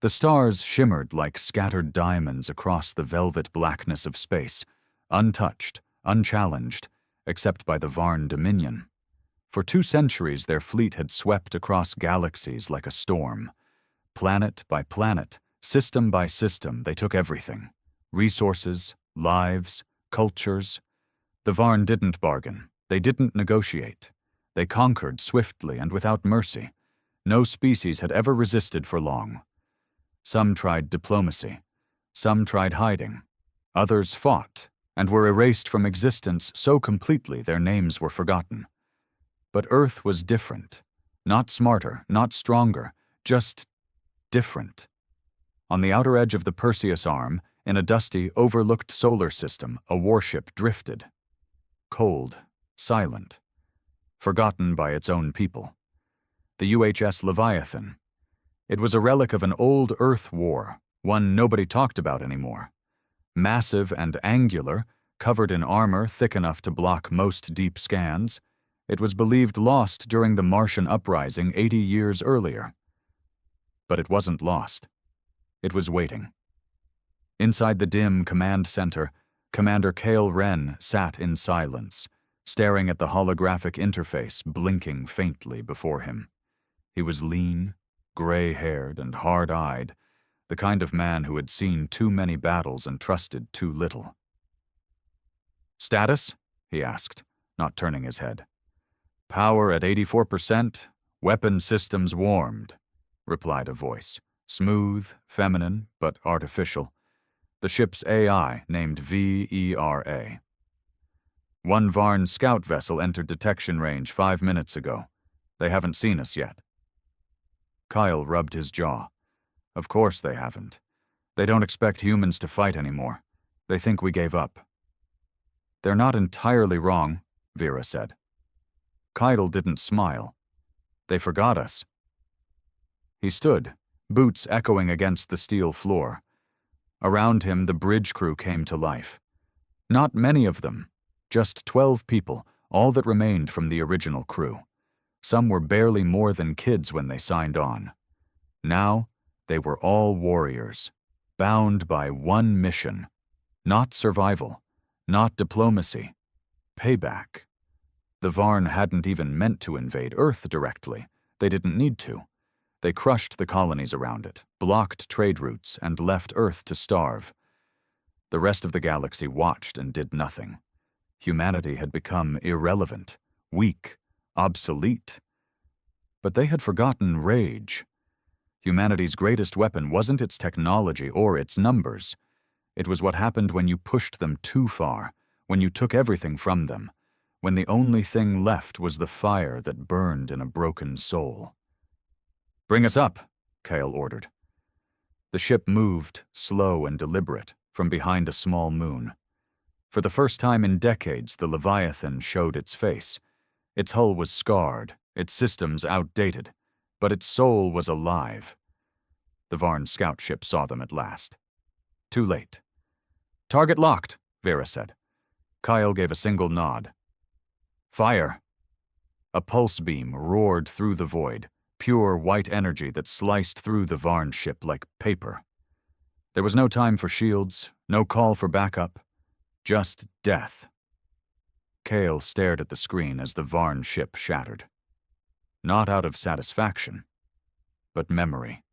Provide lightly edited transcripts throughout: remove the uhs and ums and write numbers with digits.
The stars shimmered like scattered diamonds across the velvet blackness of space, untouched, unchallenged, except by the Varn Dominion. For 2 centuries their fleet had swept across galaxies like a storm. Planet by planet, system by system, they took everything. Resources, lives, cultures. The Varn didn't bargain. They didn't negotiate. They conquered swiftly and without mercy. No species had ever resisted for long. Some tried diplomacy. Some tried hiding. Others fought and were erased from existence so completely their names were forgotten. But Earth was different. Not smarter, not stronger, just different. On the outer edge of the Perseus Arm, in a dusty, overlooked solar system, a warship drifted. Cold, silent, forgotten by its own people. The UHS Leviathan. It was a relic of an old Earth war, one nobody talked about anymore. Massive and angular, covered in armor thick enough to block most deep scans, it was believed lost during the Martian uprising 80 years earlier. But it wasn't lost. It was waiting. Inside the dim command center, Commander K'tharr Wren sat in silence, staring at the holographic interface blinking faintly before him. He was lean, gray-haired, and hard-eyed, the kind of man who had seen too many battles and trusted too little. "Status?" he asked, not turning his head. "Power at 84%, weapon systems warmed," replied a voice, smooth, feminine, but artificial. The ship's AI, named VERA. "One Varn scout vessel entered detection range 5 minutes ago. They haven't seen us yet." Kyle rubbed his jaw. Of course they haven't. They don't expect humans to fight anymore. They think we gave up. "They're not entirely wrong," Vera said. Kyle didn't smile. "They forgot us." He stood, boots echoing against the steel floor. Around him, the bridge crew came to life. Not many of them, just 12 people, all that remained from the original crew. Some were barely more than kids when they signed on. Now, they were all warriors, bound by one mission. Not survival, not diplomacy, payback. The Varn hadn't even meant to invade Earth directly. They didn't need to. They crushed the colonies around it, blocked trade routes, and left Earth to starve. The rest of the galaxy watched and did nothing. Humanity had become irrelevant, weak, obsolete. But they had forgotten rage. Humanity's greatest weapon wasn't its technology or its numbers. It was what happened when you pushed them too far, when you took everything from them, when the only thing left was the fire that burned in a broken soul. "Bring us up," Kale ordered. The ship moved, slow and deliberate, from behind a small moon. For the first time in decades, the Leviathan showed its face. Its hull was scarred, its systems outdated, but its soul was alive. The Varn scout ship saw them at last. Too late. "Target locked," Vera said. Kyle gave a single nod. "Fire." A pulse beam roared through the void, pure white energy that sliced through the Varn ship like paper. There was no time for shields, no call for backup, just death. Kale stared at the screen as the Varn ship shattered. Not out of satisfaction, but memory.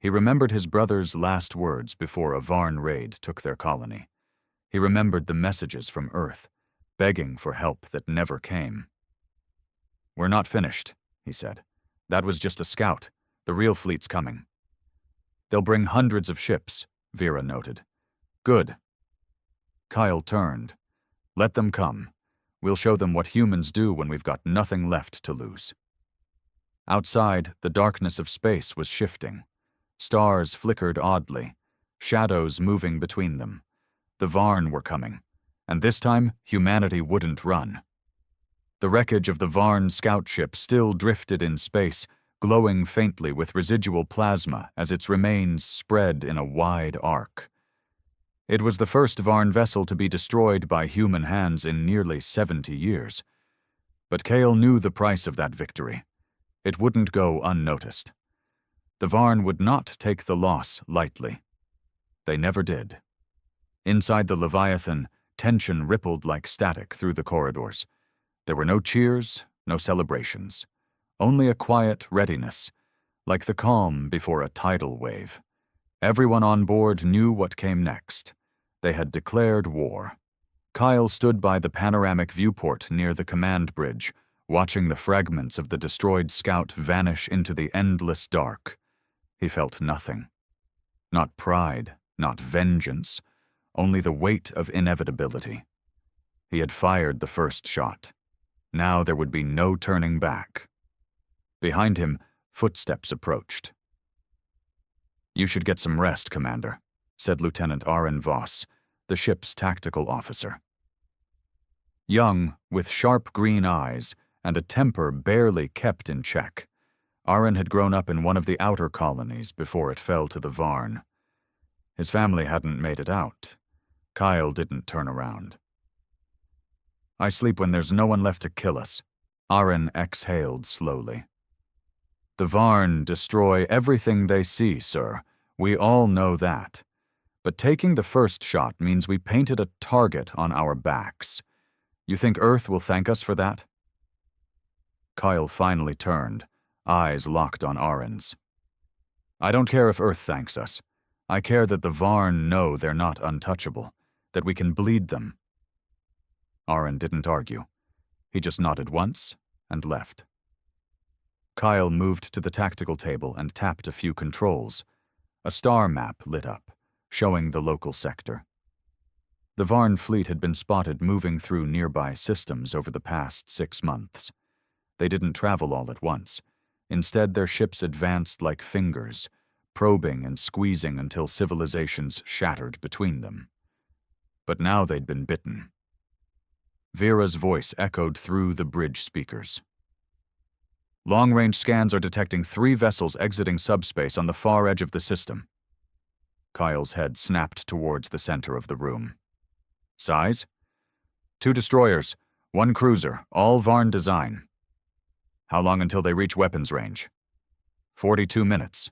He remembered his brother's last words before a Varn raid took their colony. He remembered the messages from Earth, begging for help that never came. "We're not finished," he said. "That was just a scout. The real fleet's coming." "They'll bring hundreds of ships," Vera noted. "Good." Kyle turned. "Let them come. We'll show them what humans do when we've got nothing left to lose." Outside, the darkness of space was shifting. Stars flickered oddly, shadows moving between them. The Varn were coming, and this time humanity wouldn't run. The wreckage of the Varn scout ship still drifted in space, glowing faintly with residual plasma as its remains spread in a wide arc. It was the first Varn vessel to be destroyed by human hands in nearly 70 years. But Kale knew the price of that victory. It wouldn't go unnoticed. The Varn would not take the loss lightly. They never did. Inside the Leviathan, tension rippled like static through the corridors. There were no cheers, no celebrations. Only a quiet readiness, like the calm before a tidal wave. Everyone on board knew what came next. They had declared war. Kyle stood by the panoramic viewport near the command bridge, watching the fragments of the destroyed scout vanish into the endless dark. He felt nothing. Not pride, not vengeance, only the weight of inevitability. He had fired the first shot. Now there would be no turning back. Behind him, footsteps approached. "You should get some rest, Commander," said Lieutenant Aaron Voss, the ship's tactical officer. Young, with sharp green eyes and a temper barely kept in check, Aaron had grown up in one of the outer colonies before it fell to the Varn. His family hadn't made it out. Kyle didn't turn around. "I sleep when there's no one left to kill us," Aaron exhaled slowly. "The Varn destroy everything they see, sir. We all know that. But taking the first shot means we painted a target on our backs. You think Earth will thank us for that?" Kyle finally turned, eyes locked on Aaron's. "I don't care if Earth thanks us. I care that the Varn know they're not untouchable, that we can bleed them." Aaron didn't argue. He just nodded once and left. Kyle moved to the tactical table and tapped a few controls. A star map lit up, showing the local sector. The Varn fleet had been spotted moving through nearby systems over the past 6 months. They didn't travel all at once. Instead, their ships advanced like fingers, probing and squeezing until civilizations shattered between them. But now they'd been bitten. Vera's voice echoed through the bridge speakers. "Long-range scans are detecting 3 vessels exiting subspace on the far edge of the system." Kyle's head snapped towards the center of the room. "Size?" 2 destroyers, 1 cruiser, all Varn design." "How long until they reach weapons range?" 42 minutes.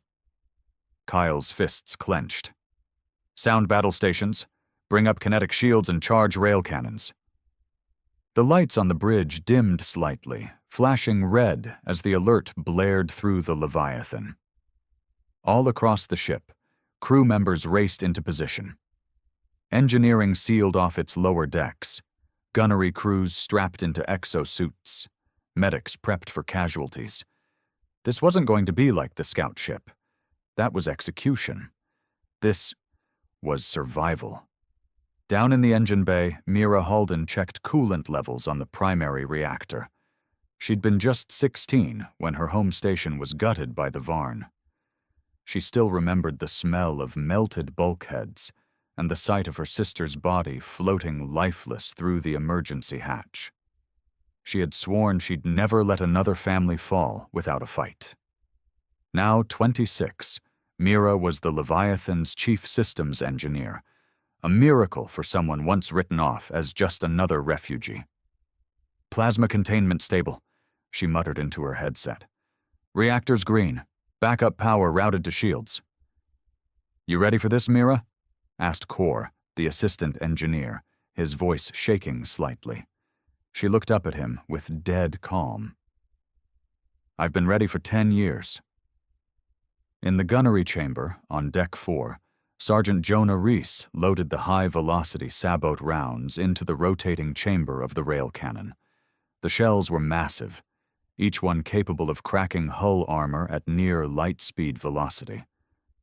Kyle's fists clenched. "Sound battle stations. Bring up kinetic shields and charge rail cannons." The lights on the bridge dimmed slightly, flashing red as the alert blared through the Leviathan. All across the ship, crew members raced into position. Engineering sealed off its lower decks, gunnery crews strapped into exosuits, medics prepped for casualties. This wasn't going to be like the scout ship. That was execution. This was survival. Down in the engine bay, Mira Halden checked coolant levels on the primary reactor. She'd been just 16 when her home station was gutted by the Varn. She still remembered the smell of melted bulkheads and the sight of her sister's body floating lifeless through the emergency hatch. She had sworn she'd never let another family fall without a fight. Now 26, Mira was the Leviathan's chief systems engineer, a miracle for someone once written off as just another refugee. "Plasma containment stable," she muttered into her headset. "Reactors green. Backup power routed to shields." "You ready for this, Mira?" asked Chore, the assistant engineer, his voice shaking slightly. She looked up at him with dead calm. "I've been ready for 10 years. In the gunnery chamber, on Deck 4, Sergeant Jonah Reese loaded the high-velocity sabot rounds into the rotating chamber of the rail cannon. The shells were massive, each one capable of cracking hull armor at near light-speed velocity.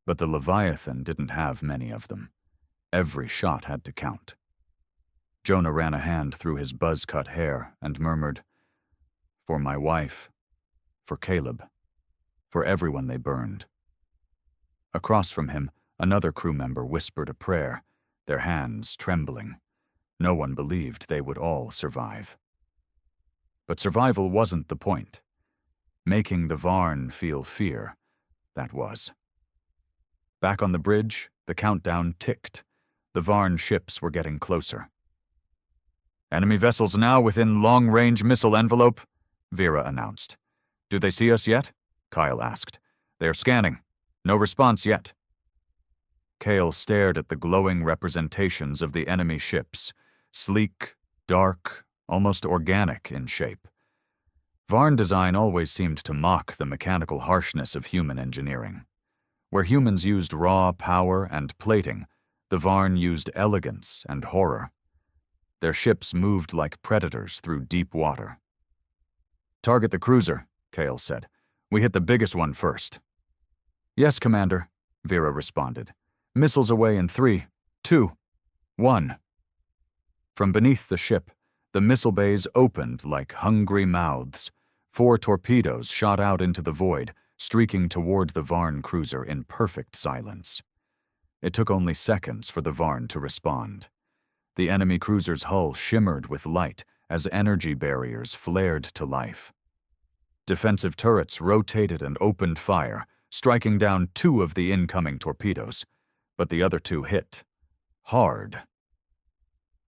But the Leviathan didn't have many of them. Every shot had to count. Jonah ran a hand through his buzz-cut hair and murmured, "For my wife, for Caleb, for everyone they burned." Across from him, another crew member whispered a prayer, their hands trembling. No one believed they would all survive. But survival wasn't the point. Making the Varn feel fear, that was. Back on the bridge, the countdown ticked. The Varn ships were getting closer. "Enemy vessels now within long-range missile envelope," Vera announced. "Do they see us yet?" Kyle asked. "They are scanning. No response yet. Kale stared at the glowing representations of the enemy ships, sleek, dark, almost organic in shape. Varn design always seemed to mock the mechanical harshness of human engineering. Where humans used raw power and plating, the Varn used elegance and horror. Their ships moved like predators through deep water. "Target the cruiser," Kale said. "We hit the biggest one first." "Yes, Commander," Vera responded. "Missiles away in 3, 2, 1. From beneath the ship, the missile bays opened like hungry mouths. 4 torpedoes shot out into the void, streaking toward the Varn cruiser in perfect silence. It took only seconds for the Varn to respond. The enemy cruiser's hull shimmered with light as energy barriers flared to life. Defensive turrets rotated and opened fire, striking down 2 of the incoming torpedoes, but the other 2 hit hard.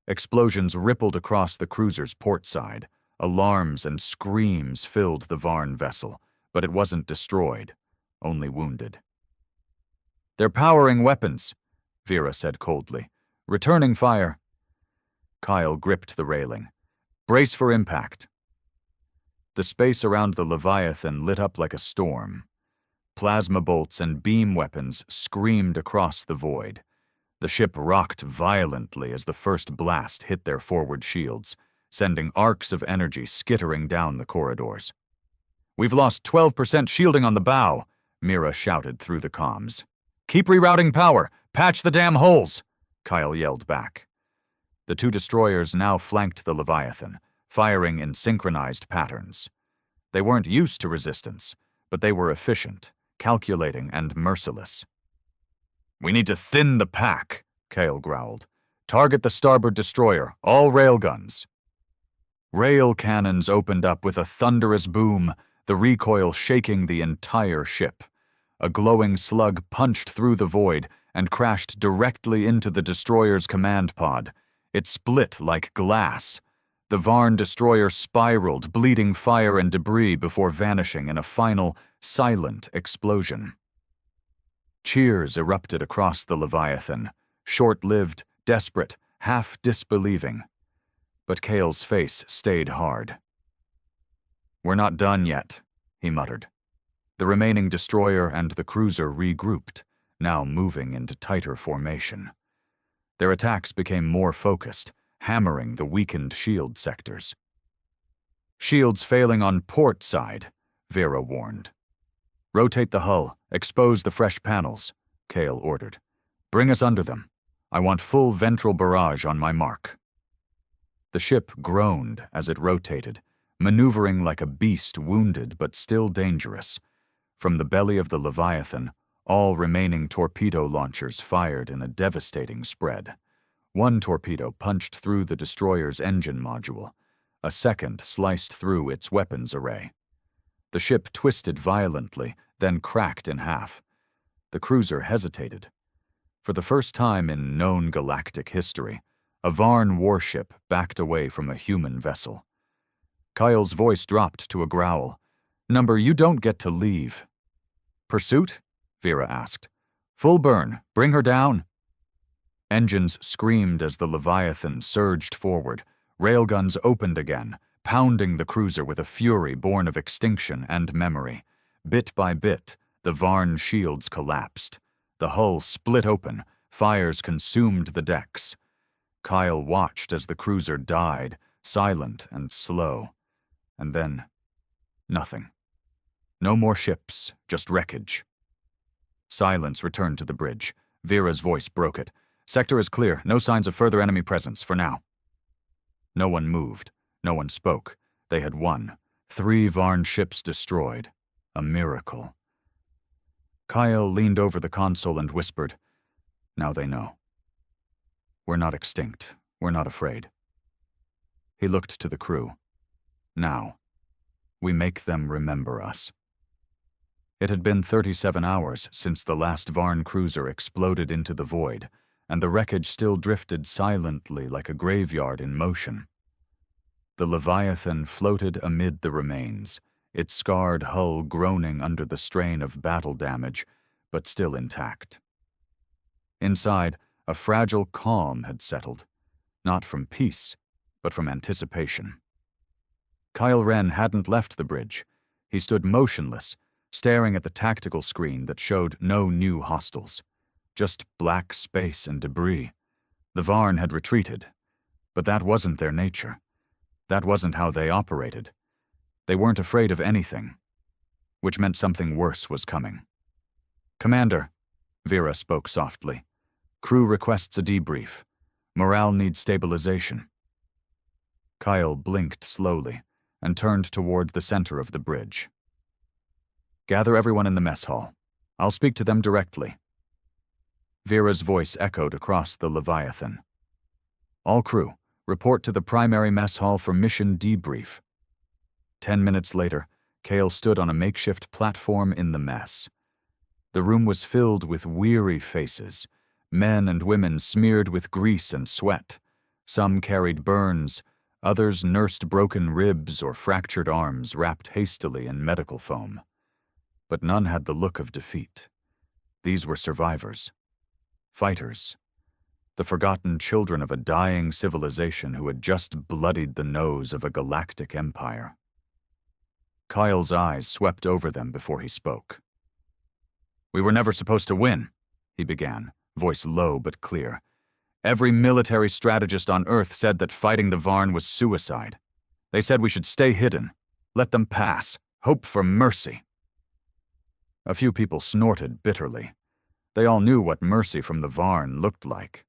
Explosions rippled across the cruiser's port side. Alarms and screams filled the Varn vessel, but it wasn't destroyed, only wounded. "They're powering weapons," Vera said coldly. "Returning fire." Kyle gripped the railing. "Brace for impact." The space around the Leviathan lit up like a storm. Plasma bolts and beam weapons screamed across the void. The ship rocked violently as the first blast hit their forward shields, sending arcs of energy skittering down the corridors. "We've lost 12% shielding on the bow," Mira shouted through the comms. "Keep rerouting power! Patch the damn holes!" Kyle yelled back. The 2 destroyers now flanked the Leviathan, firing in synchronized patterns. They weren't used to resistance, but they were efficient, calculating, and merciless. "We need to thin the pack," Kale growled. "Target the starboard destroyer, all railguns." Rail cannons opened up with a thunderous boom, the recoil shaking the entire ship. A glowing slug punched through the void and crashed directly into the destroyer's command pod. It split like glass. The Varn destroyer spiraled, bleeding fire and debris before vanishing in a final, silent explosion. Cheers erupted across the Leviathan, short-lived, desperate, half-disbelieving. But Kale's face stayed hard. "We're not done yet," he muttered. The remaining destroyer and the cruiser regrouped, now moving into tighter formation. Their attacks became more focused, hammering the weakened shield sectors. "Shields failing on port side," Vera warned. "Rotate the hull, expose the fresh panels," Kale ordered. "Bring us under them. I want full ventral barrage on my mark." The ship groaned as it rotated, maneuvering like a beast wounded but still dangerous. From the belly of the Leviathan, all remaining torpedo launchers fired in a devastating spread. 1 torpedo punched through the destroyer's engine module. A second sliced through its weapons array. The ship twisted violently, then cracked in half. The cruiser hesitated. For the first time in known galactic history, a Varn warship backed away from a human vessel. Kyle's voice dropped to a growl. "Number, you don't get to leave." "Pursuit?" Vera asked. "Full burn. Bring her down." Engines screamed as the Leviathan surged forward. Railguns opened again, pounding the cruiser with a fury born of extinction and memory. Bit by bit, the Varn shields collapsed. The hull split open. Fires consumed the decks. Kyle watched as the cruiser died, silent and slow. And then, nothing. No more ships, just wreckage. Silence returned to the bridge. Vera's voice broke it. "Sector is clear. No signs of further enemy presence, for now." No one moved. No one spoke. They had won. 3 Varn ships destroyed. A miracle. Kyle leaned over the console and whispered, "Now they know. We're not extinct. We're not afraid." He looked to the crew. "Now, we make them remember us." It had been 37 hours since the last Varn cruiser exploded into the void, and the wreckage still drifted silently like a graveyard in motion. The Leviathan floated amid the remains, its scarred hull groaning under the strain of battle damage, but still intact. Inside, a fragile calm had settled, not from peace, but from anticipation. Kylo Ren hadn't left the bridge. He stood motionless, staring at the tactical screen that showed no new hostiles, just black space and debris. The Varn had retreated, but that wasn't their nature. That wasn't how they operated. They weren't afraid of anything, which meant something worse was coming. "Commander," Vera spoke softly. "Crew requests a debrief. Morale needs stabilization." Kyle blinked slowly and turned toward the center of the bridge. "Gather everyone in the mess hall. I'll speak to them directly." Vera's voice echoed across the Leviathan. "All crew, report to the primary mess hall for mission debrief." 10 minutes later, Kale stood on a makeshift platform in the mess. The room was filled with weary faces, men and women smeared with grease and sweat. Some carried burns, others nursed broken ribs or fractured arms wrapped hastily in medical foam. But none had the look of defeat. These were survivors. Fighters. The forgotten children of a dying civilization who had just bloodied the nose of a galactic empire. Kyle's eyes swept over them before he spoke. "We were never supposed to win," he began, voice low but clear. "Every military strategist on Earth said that fighting the Varn was suicide. They said we should stay hidden, let them pass, hope for mercy." A few people snorted bitterly. They all knew what mercy from the Varn looked like.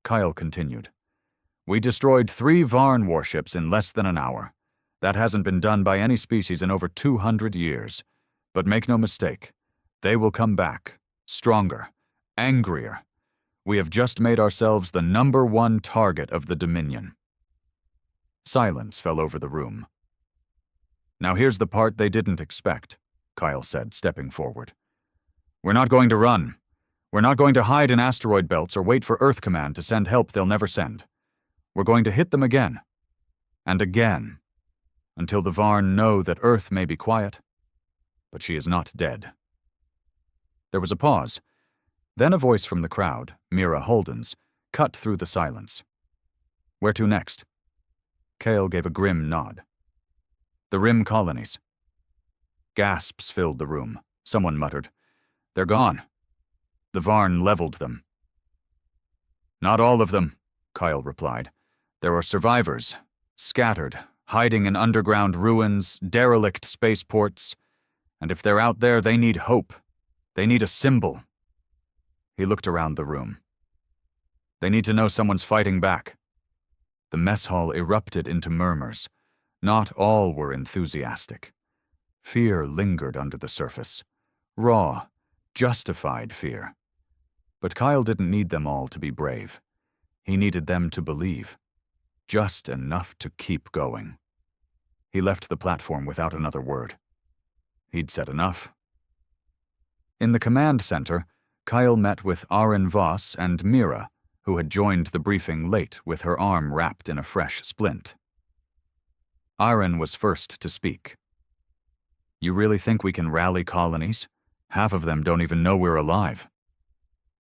Kyle continued. "We destroyed 3 Varn warships in less than an hour. That hasn't been done by any species in over 200 years. But make no mistake, they will come back, stronger, angrier. We have just made ourselves the #1 target of the Dominion." Silence fell over the room. "Now here's the part they didn't expect," Kyle said, stepping forward. "We're not going to run. We're not going to hide in asteroid belts or wait for Earth Command to send help they'll never send. We're going to hit them again, and again, until the Varn know that Earth may be quiet, but she is not dead." There was a pause. Then a voice from the crowd, Mira Holden's, cut through the silence. "Where to next?" Kale gave a grim nod. "The Rim colonies." Gasps filled the room. Someone muttered, "They're gone." The Varn leveled them. "Not all of them," Kyle replied. "There are survivors, scattered, hiding in underground ruins, derelict spaceports. And if they're out there, they need hope. They need a symbol." He looked around the room. "They need to know someone's fighting back." The mess hall erupted into murmurs. Not all were enthusiastic. Fear lingered under the surface. Raw, justified fear. But Kyle didn't need them all to be brave. He needed them to believe. Just enough to keep going. He left the platform without another word. He'd said enough. In the command center, Kyle met with Aaron Voss and Mira, who had joined the briefing late with her arm wrapped in a fresh splint. Aaron was first to speak. "You really think we can rally colonies? Half of them don't even know we're alive."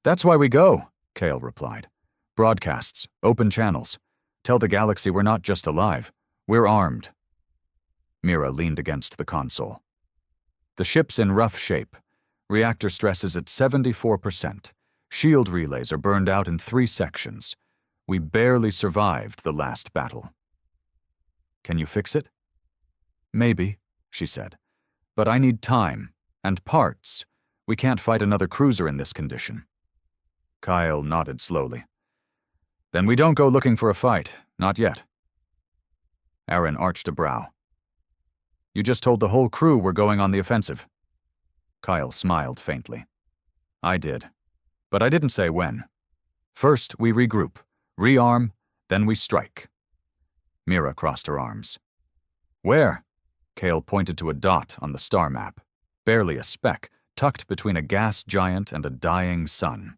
"That's why we go," Kale replied. "Broadcasts, open channels. Tell the galaxy we're not just alive, we're armed." Mira leaned against the console. "The ship's in rough shape. Reactor stress is at 74%. Shield relays are burned out in 3 sections. We barely survived the last battle." "Can you fix it?" "Maybe," she said. "But I need time, and parts. We can't fight another cruiser in this condition." Kyle nodded slowly. "Then we don't go looking for a fight, not yet." Aaron arched a brow. "You just told the whole crew we're going on the offensive." Kyle smiled faintly. "I did. But I didn't say when. First, we regroup, rearm, then we strike." Mira crossed her arms. "Where?" Kale pointed to a dot on the star map, barely a speck, tucked between a gas giant and a dying sun.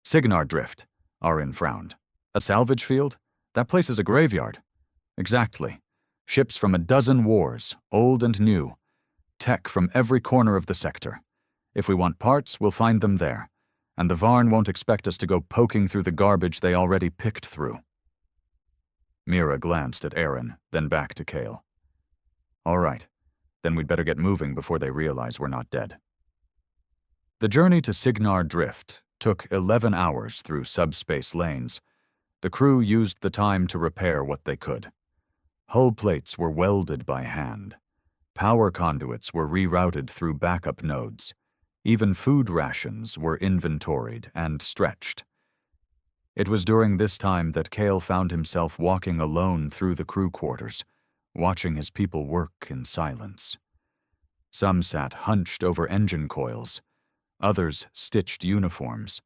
"Signar Drift," Arin frowned. "A salvage field? That place is a graveyard." "Exactly. Ships from a dozen wars, old and new. Tech from every corner of the sector. If we want parts, we'll find them there, and the Varn won't expect us to go poking through the garbage they already picked through. Mira glanced at Aaron, then back to Kale. All right, then we'd better get moving before they realize we're not dead. The journey to Signar Drift took 11 hours through subspace lanes. The crew used the time to repair what they could. Hull plates were welded by hand. Power conduits were rerouted through backup nodes. Even food rations were inventoried and stretched. It was during this time that Kale found himself walking alone through the crew quarters, watching his people work in silence. Some sat hunched over engine coils, others stitched uniforms,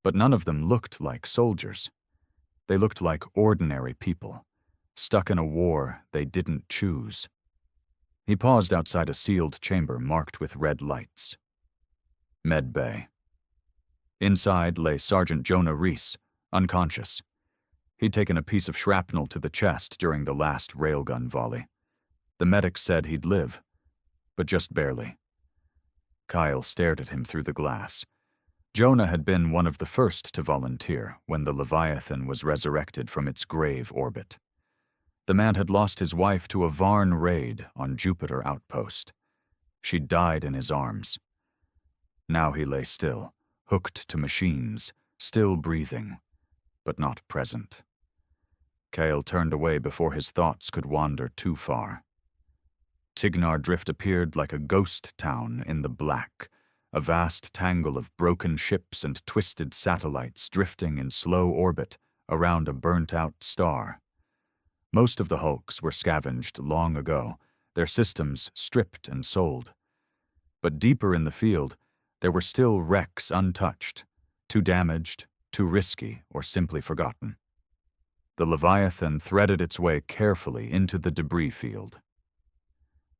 but none of them looked like soldiers. They looked like ordinary people, stuck in a war they didn't choose. He paused outside a sealed chamber marked with red lights. Med Bay. Inside lay Sergeant Jonah Reese, unconscious. He'd taken a piece of shrapnel to the chest during the last railgun volley. The medics said he'd live, but just barely. Kyle stared at him through the glass. Jonah had been one of the first to volunteer when the Leviathan was resurrected from its grave orbit. The man had lost his wife to a Varn raid on Jupiter Outpost. She'd died in his arms. Now he lay still, hooked to machines, still breathing, but not present. Kale turned away before his thoughts could wander too far. Signar Drift appeared like a ghost town in the black, a vast tangle of broken ships and twisted satellites drifting in slow orbit around a burnt-out star. Most of the hulks were scavenged long ago, their systems stripped and sold. But deeper in the field, there were still wrecks untouched, too damaged, too risky, or simply forgotten. The Leviathan threaded its way carefully into the debris field.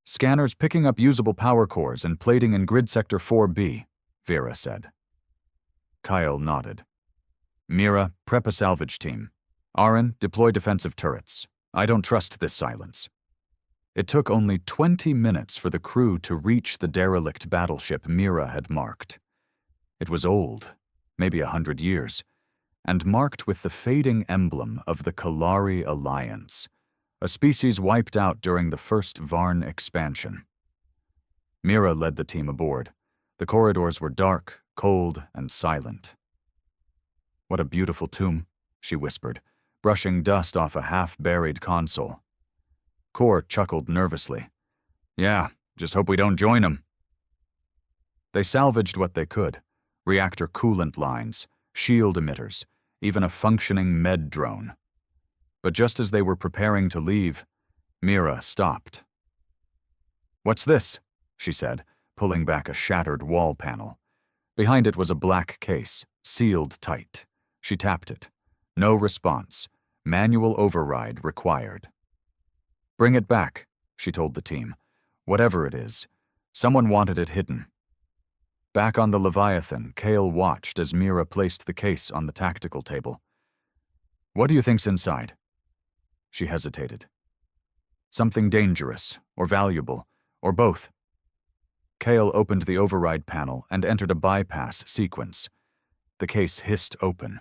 Scanners picking up usable power cores and plating in grid sector 4B, Vera said. Kyle nodded. Mira, prep a salvage team. Aaron, deploy defensive turrets. I don't trust this silence. It took only 20 minutes for the crew to reach the derelict battleship Mira had marked. It was old, maybe 100 years, and marked with the fading emblem of the K'tharr Alliance, a species wiped out during the first Varn expansion. Mira led the team aboard. The corridors were dark, cold, and silent. What a beautiful tomb, she whispered, brushing dust off a half-buried console. K'tharr chuckled nervously. Yeah, just hope we don't join them. They salvaged what they could. Reactor coolant lines, shield emitters, even a functioning med drone. But just as they were preparing to leave, Mira stopped. What's this? She said, pulling back a shattered wall panel. Behind it was a black case, sealed tight. She tapped it. No response. Manual override required. Bring it back, she told the team. Whatever it is. Someone wanted it hidden. Back on the Leviathan, Kale watched as Mira placed the case on the tactical table. What do you think's inside? She hesitated. Something dangerous, or valuable, or both. Kale opened the override panel and entered a bypass sequence. The case hissed open.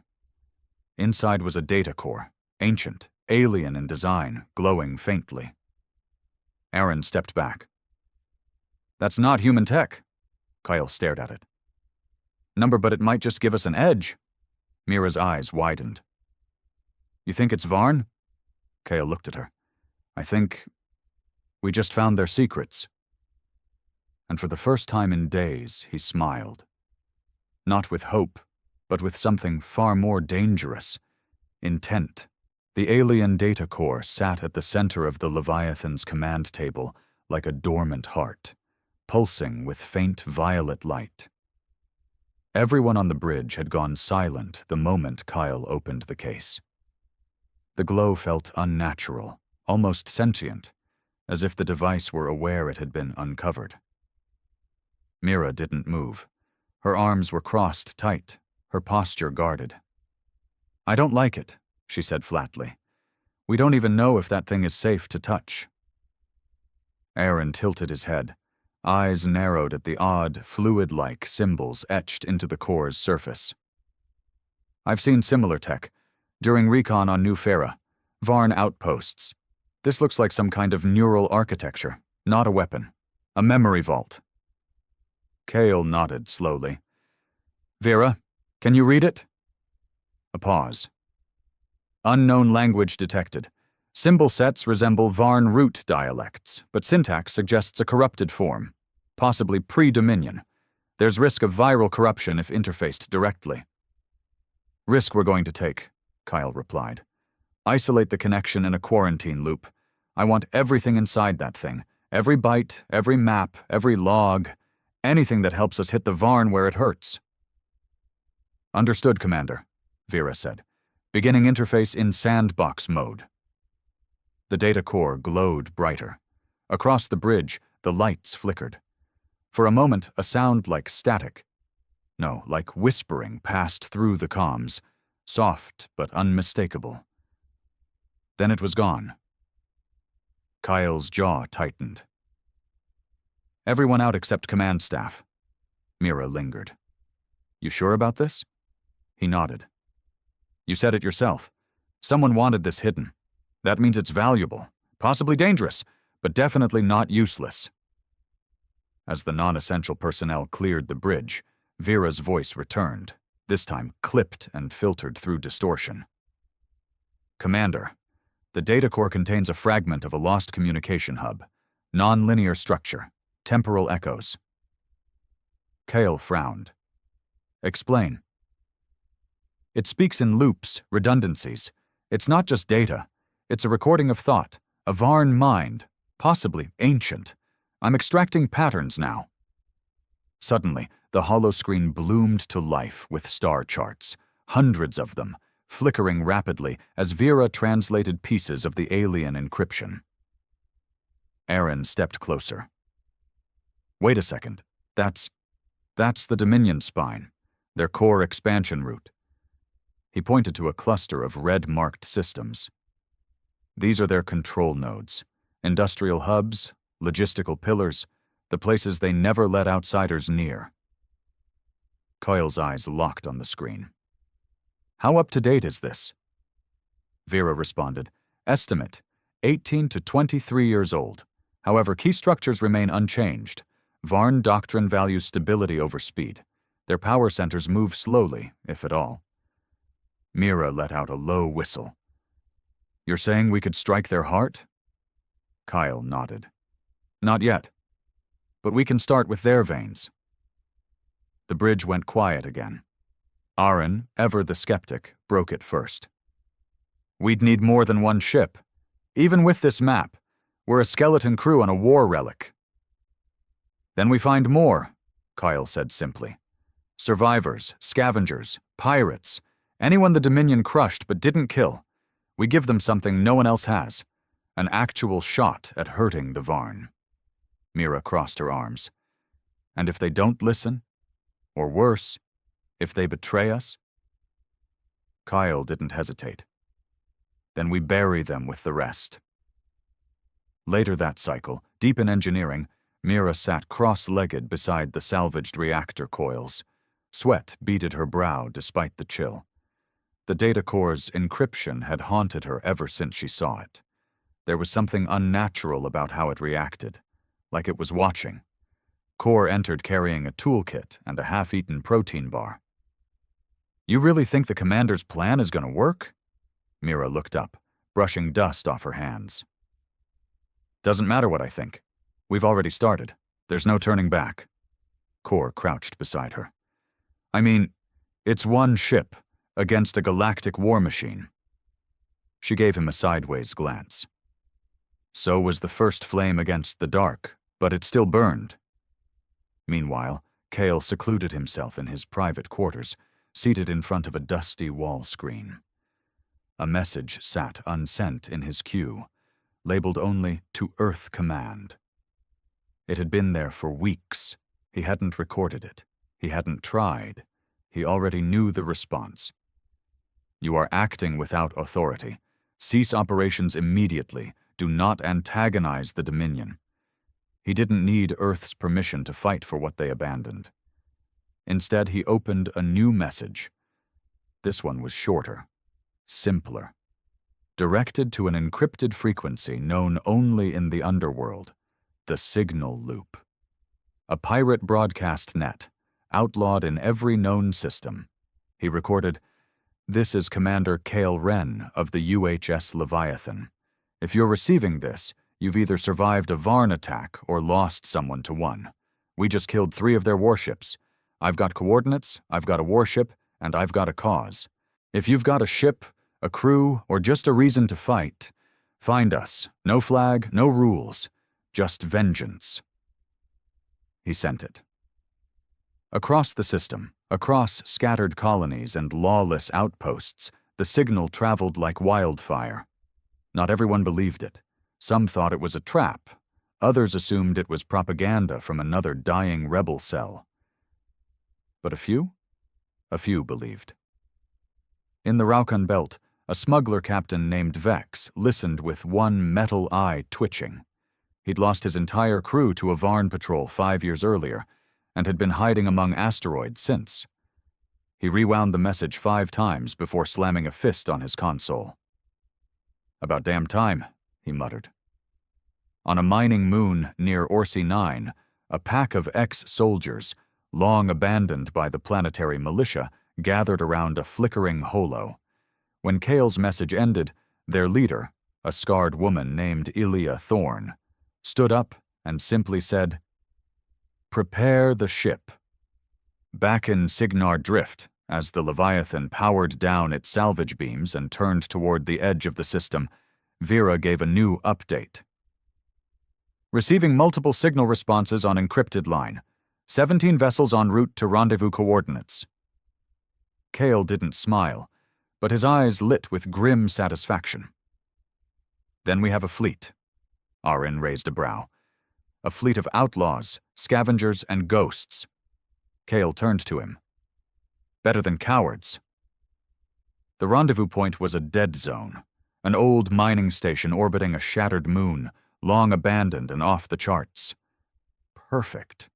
Inside was a data core, ancient, alien in design, glowing faintly. Aaron stepped back. That's not human tech. Kyle stared at it. But it might just give us an edge. Mira's eyes widened. You think it's Varn? Kale looked at her. I think we just found their secrets. And for the first time in days, he smiled. Not with hope, but with something far more dangerous. Intent. The alien data core sat at the center of the Leviathan's command table like a dormant heart, pulsing with faint violet light. Everyone on the bridge had gone silent the moment Kyle opened the case. The glow felt unnatural, almost sentient, as if the device were aware it had been uncovered. Mira didn't move. Her arms were crossed tight, her posture guarded. I don't like it, she said flatly. We don't even know if that thing is safe to touch. Aaron tilted his head. eyes narrowed at the odd, fluid-like symbols etched into the core's surface. I've seen similar tech. During recon on New Pharaoh, Varn outposts. This looks like some kind of neural architecture, not a weapon. A memory vault. Kale nodded slowly. Vera, can you read it? A pause. Unknown language detected. Symbol sets resemble Varn root dialects, but syntax suggests a corrupted form, possibly pre-Dominion. There's risk of viral corruption if interfaced directly. Risk we're going to take, Kyle replied. Isolate the connection in a quarantine loop. I want everything inside that thing. Every byte, every map, every log, anything that helps us hit the Varn where it hurts. Understood, Commander, Vera said. Beginning interface in sandbox mode. The data core glowed brighter. Across the bridge, the lights flickered. For a moment, a sound like static. No, like whispering passed through the comms, soft but unmistakable. Then it was gone. Kyle's jaw tightened. Everyone out except command staff. Mira lingered. You sure about this? He nodded. You said it yourself. Someone wanted this hidden. That means it's valuable, possibly dangerous, but definitely not useless. As the non-essential personnel cleared the bridge, Vera's voice returned, this time clipped and filtered through distortion. Commander, the data core contains a fragment of a lost communication hub, non-linear structure, temporal echoes. Kale frowned. Explain. It speaks in loops, redundancies. It's not just data. It's a recording of thought, a Varn mind, possibly ancient. I'm extracting patterns now. Suddenly, the holoscreen bloomed to life with star charts, hundreds of them, flickering rapidly as Vera translated pieces of the alien encryption. Aaron stepped closer. Wait a second. That's the Dominion spine, their core expansion route. He pointed to a cluster of red-marked systems. These are their control nodes, industrial hubs, logistical pillars, the places they never let outsiders near. Coyle's eyes locked on the screen. How up-to-date is this? Vera responded, estimate, 18 to 23 years old. However, key structures remain unchanged. Varn doctrine values stability over speed. Their power centers move slowly, if at all. Mira let out a low whistle. You're saying we could strike their heart? Kyle nodded. Not yet. But we can start with their veins. The bridge went quiet again. Aaron, ever the skeptic, broke it first. We'd need more than one ship. Even with this map, we're a skeleton crew on a war relic. Then we find more, Kyle said simply. Survivors, scavengers, pirates, anyone the Dominion crushed but didn't kill. We give them something no one else has, an actual shot at hurting the Varn. Mira crossed her arms. And if they don't listen, or worse, if they betray us? Kyle didn't hesitate. Then we bury them with the rest. Later that cycle, deep in engineering, Mira sat cross-legged beside the salvaged reactor coils. Sweat beaded her brow despite the chill. The data core's encryption had haunted her ever since she saw it. There was something unnatural about how it reacted, like it was watching. Core entered carrying a toolkit and a half-eaten protein bar. You really think the commander's plan is going to work? Mira looked up, brushing dust off her hands. Doesn't matter what I think. We've already started. There's no turning back. Core crouched beside her. I mean, it's one ship against a galactic war machine. She gave him a sideways glance. So was the first flame against the dark, but it still burned. Meanwhile, Kale secluded himself in his private quarters, seated in front of a dusty wall screen. A message sat unsent in his queue, labeled only "To Earth Command." It had been there for weeks. He hadn't recorded it. He hadn't tried. He already knew the response. You are acting without authority. Cease operations immediately. Do not antagonize the Dominion. He didn't need Earth's permission to fight for what they abandoned. Instead, he opened a new message. This one was shorter, simpler, directed to an encrypted frequency known only in the underworld, the signal loop. A pirate broadcast net, outlawed in every known system. He recorded, "This is Commander K'tharr Wren of the UHS Leviathan. If you're receiving this, you've either survived a Varn attack or lost someone to one. We just killed 3 of their warships. I've got coordinates, I've got a warship, and I've got a cause. If you've got a ship, a crew, or just a reason to fight, find us. No flag, no rules, just vengeance." He sent it. Across the system, across scattered colonies and lawless outposts, the signal traveled like wildfire. Not everyone believed it. Some thought it was a trap. Others assumed it was propaganda from another dying rebel cell. But a few believed. In the Railgun belt, a smuggler captain named Vex listened with one metal eye twitching. He'd lost his entire crew to a Varn patrol 5 years earlier, and had been hiding among asteroids since. He rewound the message 5 times before slamming a fist on his console. "About damn time," he muttered. On a mining moon near Orsi 9, a pack of ex-soldiers, long abandoned by the planetary militia, gathered around a flickering holo. When Kale's message ended, their leader, a scarred woman named Ilia Thorne, stood up and simply said, "Prepare the ship." Back in Signar Drift, as the Leviathan powered down its salvage beams and turned toward the edge of the system, Vera gave a new update. "Receiving multiple signal responses on encrypted line. 17 vessels en route to rendezvous coordinates." Kale didn't smile, but his eyes lit with grim satisfaction. "Then we have a fleet." Arin raised a brow. "A fleet of outlaws, scavengers, and ghosts." Kale turned to him. "Better than cowards." The rendezvous point was a dead zone, an old mining station orbiting a shattered moon, long abandoned and off the charts. Perfect.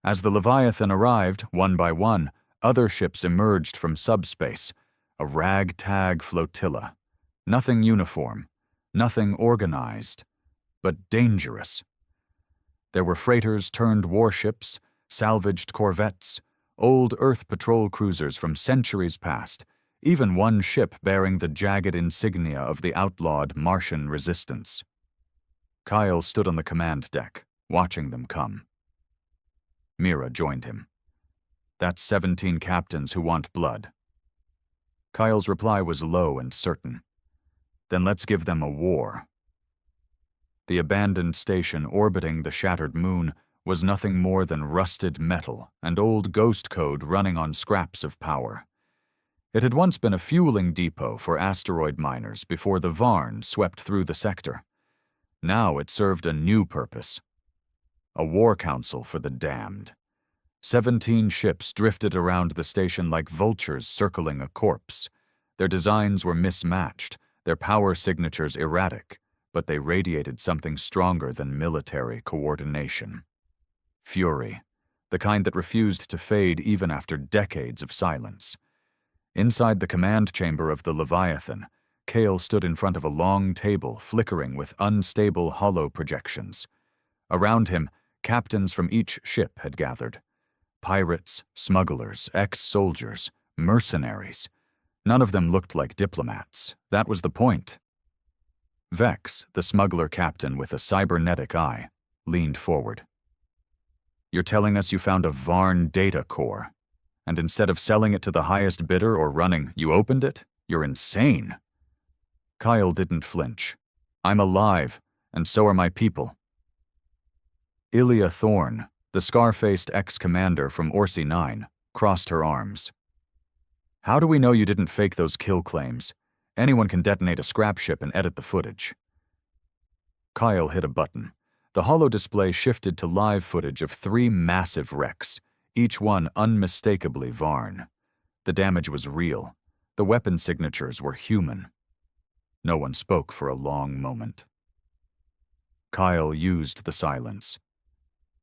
As the Leviathan arrived, one by one, other ships emerged from subspace, a ragtag flotilla. Nothing uniform, nothing organized, but dangerous. There were freighters turned warships, salvaged corvettes, old Earth patrol cruisers from centuries past, even one ship bearing the jagged insignia of the outlawed Martian resistance. Kyle stood on the command deck, watching them come. Mira joined him. "That's 17 captains who want blood." Kyle's reply was low and certain. "Then let's give them a war." The abandoned station orbiting the shattered moon was nothing more than rusted metal and old ghost code running on scraps of power. It had once been a fueling depot for asteroid miners before the Varn swept through the sector. Now it served a new purpose. A war council for the damned. 17 ships drifted around the station like vultures circling a corpse. Their designs were mismatched, their power signatures erratic, but they radiated something stronger than military coordination. Fury, the kind that refused to fade even after decades of silence. Inside the command chamber of the Leviathan, Kale stood in front of a long table flickering with unstable hollow projections. Around him, captains from each ship had gathered. Pirates, smugglers, ex-soldiers, mercenaries. None of them looked like diplomats. That was the point. Vex, the smuggler captain with a cybernetic eye, leaned forward. "You're telling us you found a Varn data core, and instead of selling it to the highest bidder or running, you opened it? You're insane." Kyle didn't flinch. "I'm alive, and so are my people." Ilia Thorne, the scar-faced ex-commander from Orsi 9, crossed her arms. "How do we know you didn't fake those kill claims? Anyone can detonate a scrap ship and edit the footage." Kyle hit a button. The holo display shifted to live footage of 3 massive wrecks, each one unmistakably Varn. The damage was real. The weapon signatures were human. No one spoke for a long moment. Kyle used the silence.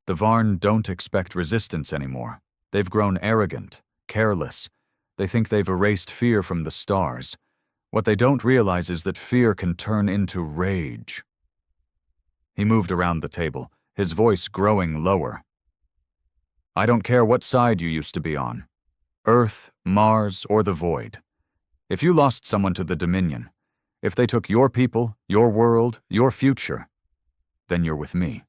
The Varn don't expect resistance anymore. They've grown arrogant, careless. They think they've erased fear from the stars. What they don't realize is that fear can turn into rage. He moved around the table, his voice growing lower. I don't care what side you used to be on. Earth, Mars, or the Void. If you lost someone to the Dominion, if they took your people, your world, your future, then you're with me.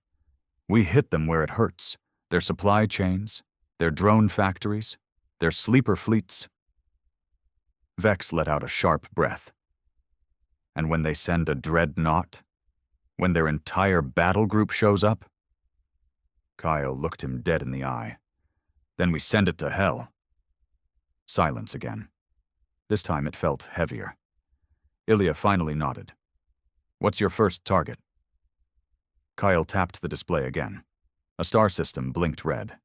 We hit them where it hurts. Their supply chains, their drone factories, their sleeper fleets. Vex let out a sharp breath. And when they send a dreadnought? When their entire battle group shows up? Kyle looked him dead in the eye. Then we send it to hell. Silence again. This time it felt heavier. Ilya finally nodded. What's your first target? Kyle tapped the display again. A star system blinked red.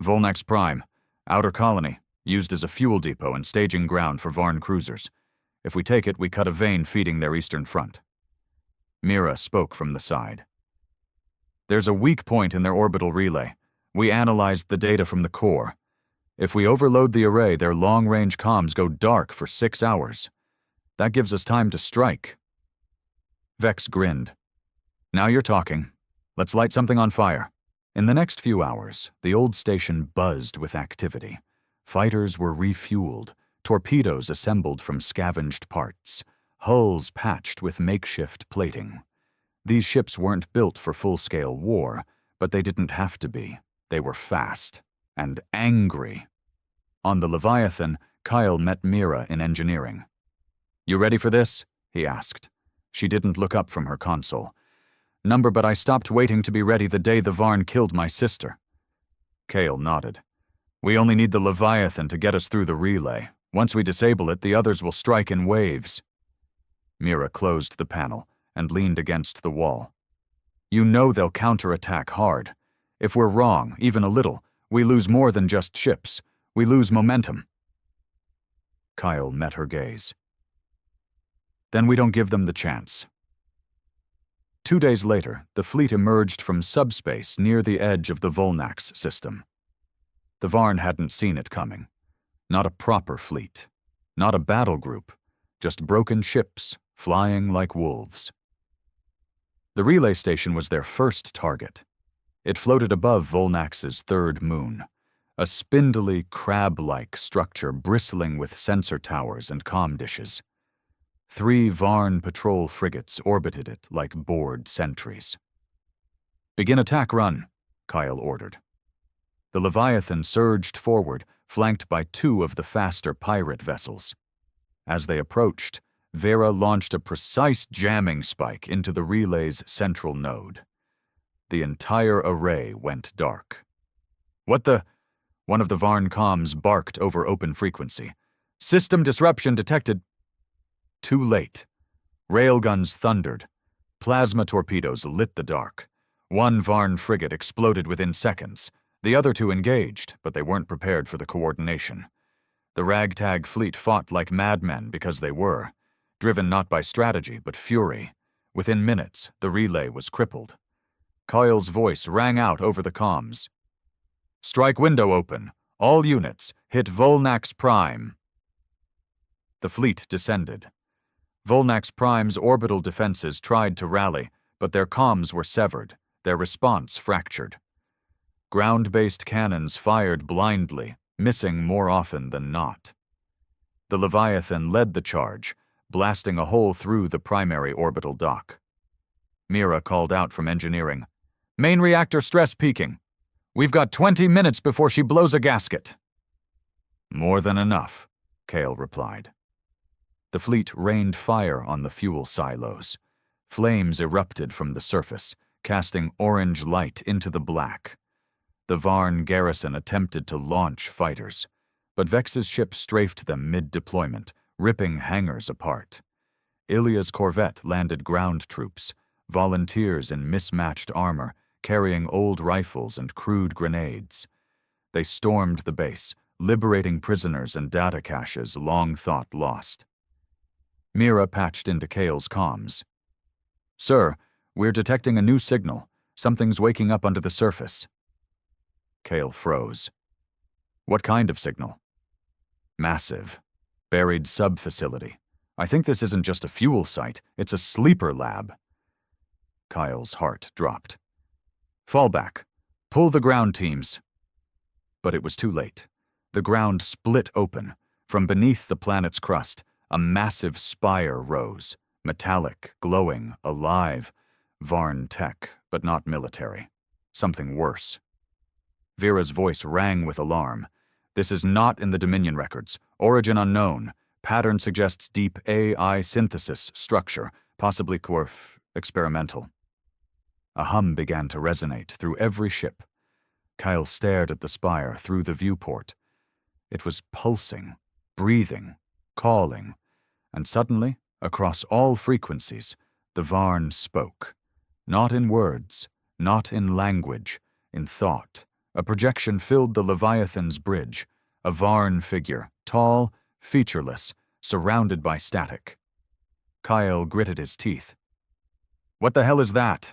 Volnax Prime, outer colony, used as a fuel depot and staging ground for Varn cruisers. If we take it, we cut a vein feeding their eastern front. Mira spoke from the side. There's a weak point in their orbital relay. We analyzed the data from the core. If we overload the array, their long-range comms go dark for 6 hours. That gives us time to strike. Vex grinned. Now you're talking. Let's light something on fire. In the next few hours, the old station buzzed with activity. Fighters were refueled, torpedoes assembled from scavenged parts, hulls patched with makeshift plating. These ships weren't built for full-scale war, but they didn't have to be. They were fast and angry. On the Leviathan, Kyle met Mira in engineering. You ready for this? He asked. She didn't look up from her console. Number, but I stopped waiting to be ready the day the Varn killed my sister. Kale nodded. We only need the Leviathan to get us through the relay. Once we disable it, the others will strike in waves. Mira closed the panel and leaned against the wall. You know they'll counterattack hard. If we're wrong, even a little, we lose more than just ships. We lose momentum. Kyle met her gaze. Then we don't give them the chance. 2 days later, the fleet emerged from subspace near the edge of the Volnax system. The Varn hadn't seen it coming. Not a proper fleet. Not a battle group. Just broken ships, flying like wolves. The relay station was their first target. It floated above Volnax's third moon, a spindly, crab-like structure bristling with sensor towers and comm dishes. 3 Varn patrol frigates orbited it like bored sentries. Begin attack run, Kyle ordered. The Leviathan surged forward, flanked by 2 of the faster pirate vessels. As they approached, Vera launched a precise jamming spike into the relay's central node. The entire array went dark. What the? One of the Varn comms barked over open frequency. System disruption detected. Too late. Railguns thundered. Plasma torpedoes lit the dark. 1 Varn frigate exploded within seconds. The other 2 engaged, but they weren't prepared for the coordination. The ragtag fleet fought like madmen because they were, driven not by strategy but fury. Within minutes, the relay was crippled. Kyle's voice rang out over the comms. Strike window open. All units, hit Volnax Prime. The fleet descended. Volnax Prime's orbital defenses tried to rally, but their comms were severed, their response fractured. Ground-based cannons fired blindly, missing more often than not. The Leviathan led the charge, blasting a hole through the primary orbital dock. Mira called out from engineering, Main reactor stress peaking. We've got 20 minutes before she blows a gasket. More than enough, Kale replied. The fleet rained fire on the fuel silos. Flames erupted from the surface, casting orange light into the black. The Varn garrison attempted to launch fighters, but Vex's ship strafed them mid-deployment, ripping hangars apart. Ilya's corvette landed ground troops, volunteers in mismatched armor, carrying old rifles and crude grenades. They stormed the base, liberating prisoners and data caches long thought lost. Mira patched into Kale's comms. Sir, We're detecting a new signal. Something's waking up under the surface. Kale froze. What kind of signal? Massive. Buried sub-facility. I think this isn't just a fuel site, it's a sleeper lab. Kyle's heart dropped. Fall back. Pull the ground teams. But it was too late. The ground split open. From beneath the planet's crust, a massive spire rose. Metallic, glowing, alive. Varn tech, but not military. Something worse. Vera's voice rang with alarm. This is not in the Dominion records. Origin unknown. Pattern suggests deep AI synthesis structure, possibly experimental. A hum began to resonate through every ship. Kyle stared at the spire through the viewport. It was pulsing, breathing, calling, and suddenly, across all frequencies, the Varn spoke. Not in words, not in language, in thought. A projection filled the Leviathan's bridge, a Varn figure, tall, featureless, surrounded by static. Kyle gritted his teeth. What the hell is that?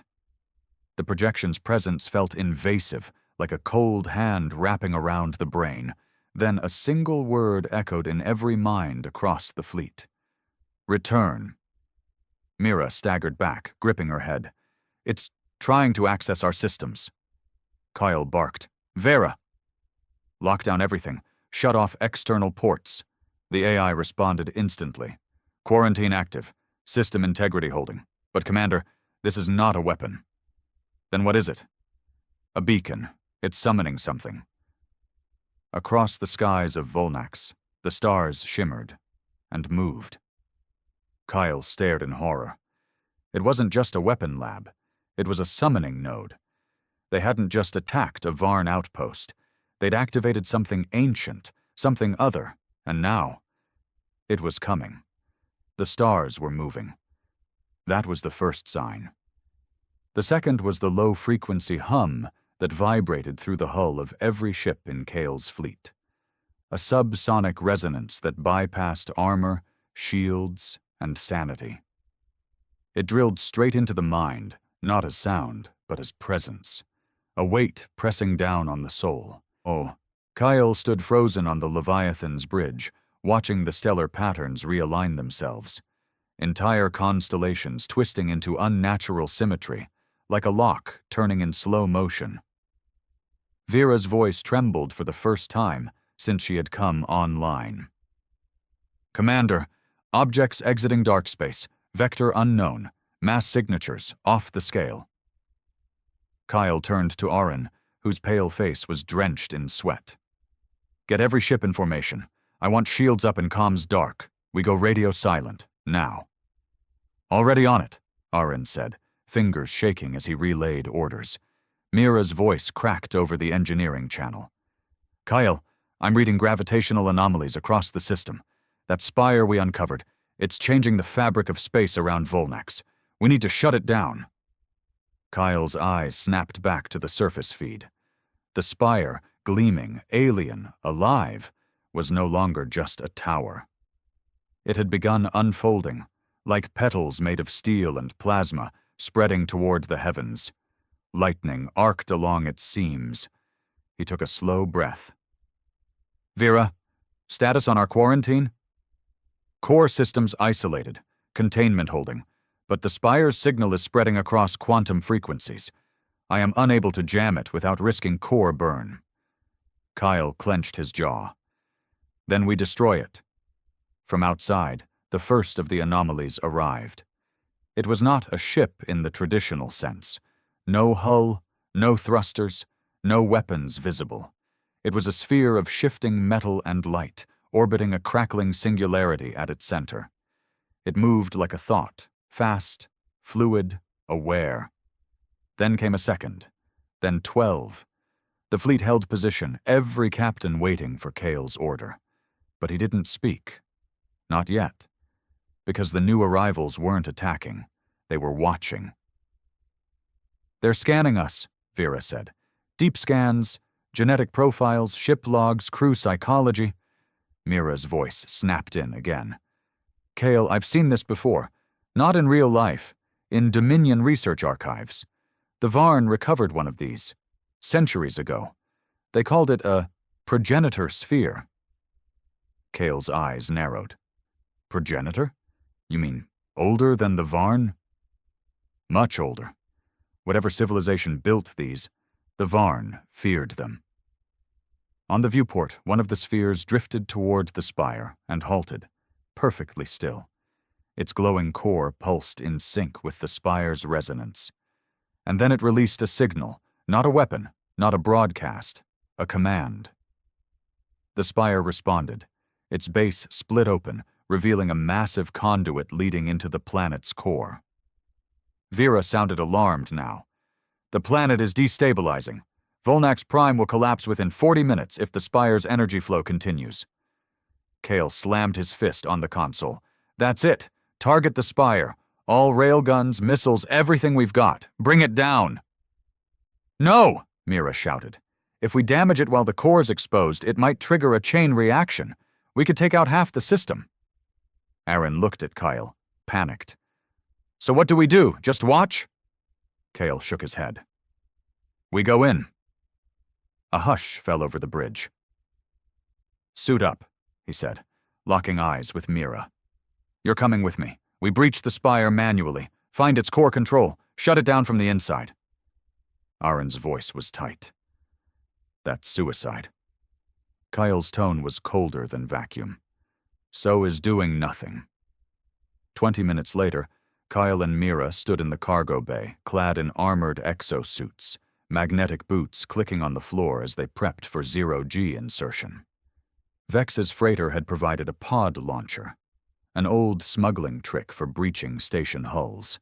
The projection's presence felt invasive, like a cold hand wrapping around the brain. Then a single word echoed in every mind across the fleet. Return. Mira staggered back, gripping her head. It's trying to access our systems. Kyle barked. Vera! Lock down everything. Shut off external ports. The AI responded instantly. Quarantine active. System integrity holding. But Commander, this is not a weapon. Then what is it? A beacon. It's summoning something. Across the skies of Volnax, the stars shimmered and moved. Kyle stared in horror. It wasn't just a weapon lab. It was a summoning node. They hadn't just attacked a Varn outpost. They'd activated something ancient, something other, and now it was coming. The stars were moving. That was the first sign. The second was the low-frequency hum that vibrated through the hull of every ship in Kale's fleet. A subsonic resonance that bypassed armor, shields, and sanity. It drilled straight into the mind, not as sound, but as presence. A weight pressing down on the soul. Oh, Kyle stood frozen on the Leviathan's bridge, watching the stellar patterns realign themselves. Entire constellations twisting into unnatural symmetry, like a lock turning in slow motion. Vera's voice trembled for the first time since she had come online. Commander, objects exiting dark space, vector unknown, mass signatures off the scale. Kyle turned to Arin, whose pale face was drenched in sweat. Get every ship in formation. I want shields up and comms dark. We go radio silent, now. Already on it, Arin said, fingers shaking as he relayed orders. Mira's voice cracked over the engineering channel. Kyle, I'm reading gravitational anomalies across the system. That spire we uncovered, it's changing the fabric of space around Volnax. We need to shut it down. Kyle's eyes snapped back to the surface feed. The spire, gleaming, alien, alive, was no longer just a tower. It had begun unfolding, like petals made of steel and plasma, spreading toward the heavens. Lightning arced along its seams. He took a slow breath. Vera, status on our quarantine? Core systems isolated, containment holding, but the spire's signal is spreading across quantum frequencies. I am unable to jam it without risking core burn. Kyle clenched his jaw. Then we destroy it. From outside, the first of the anomalies arrived. It was not a ship in the traditional sense. No hull, no thrusters, no weapons visible. It was a sphere of shifting metal and light, orbiting a crackling singularity at its center. It moved like a thought, fast, fluid, aware. Then came a second, then 12. The fleet held position, every captain waiting for Kale's order. But he didn't speak. Not yet. Because the new arrivals weren't attacking. They were watching. They're scanning us, Vera said. Deep scans, genetic profiles, ship logs, crew psychology. Mira's voice snapped in again. Kale, I've seen this before. Not in real life. in Dominion research archives. The Varn recovered one of these, centuries ago. They called it a progenitor sphere. Kale's eyes narrowed. Progenitor? You mean older than the Varn? Much older. Whatever civilization built these, the Varn feared them. On the viewport, one of the spheres drifted toward the spire and halted, perfectly still. Its glowing core pulsed in sync with the spire's resonance. And then it released a signal, not a weapon, not a broadcast, a command. The spire responded. Its base split open, revealing a massive conduit leading into the planet's core. Vera sounded alarmed now. The planet is destabilizing. Volnax Prime will collapse within 40 minutes if the spire's energy flow continues. Kale slammed his fist on the console. That's it. Target the spire. All railguns, missiles, everything we've got. Bring it down. No, Mira shouted. If we damage it while the core's exposed, it might trigger a chain reaction. We could take out half the system. Aaron looked at Kyle, panicked. So what do we do? Just watch? Kale shook his head. We go in. A hush fell over the bridge. Suit up, he said, locking eyes with Mira. You're coming with me. We breach the spire manually, find its core control, shut it down from the inside. Aaron's voice was tight. That's suicide. Kyle's tone was colder than vacuum. So is doing nothing. 20 minutes later, Kyle and Mira stood in the cargo bay, clad in armored exosuits, magnetic boots clicking on the floor as they prepped for zero-G insertion. Vex's freighter had provided a pod launcher, an old smuggling trick for breaching station hulls.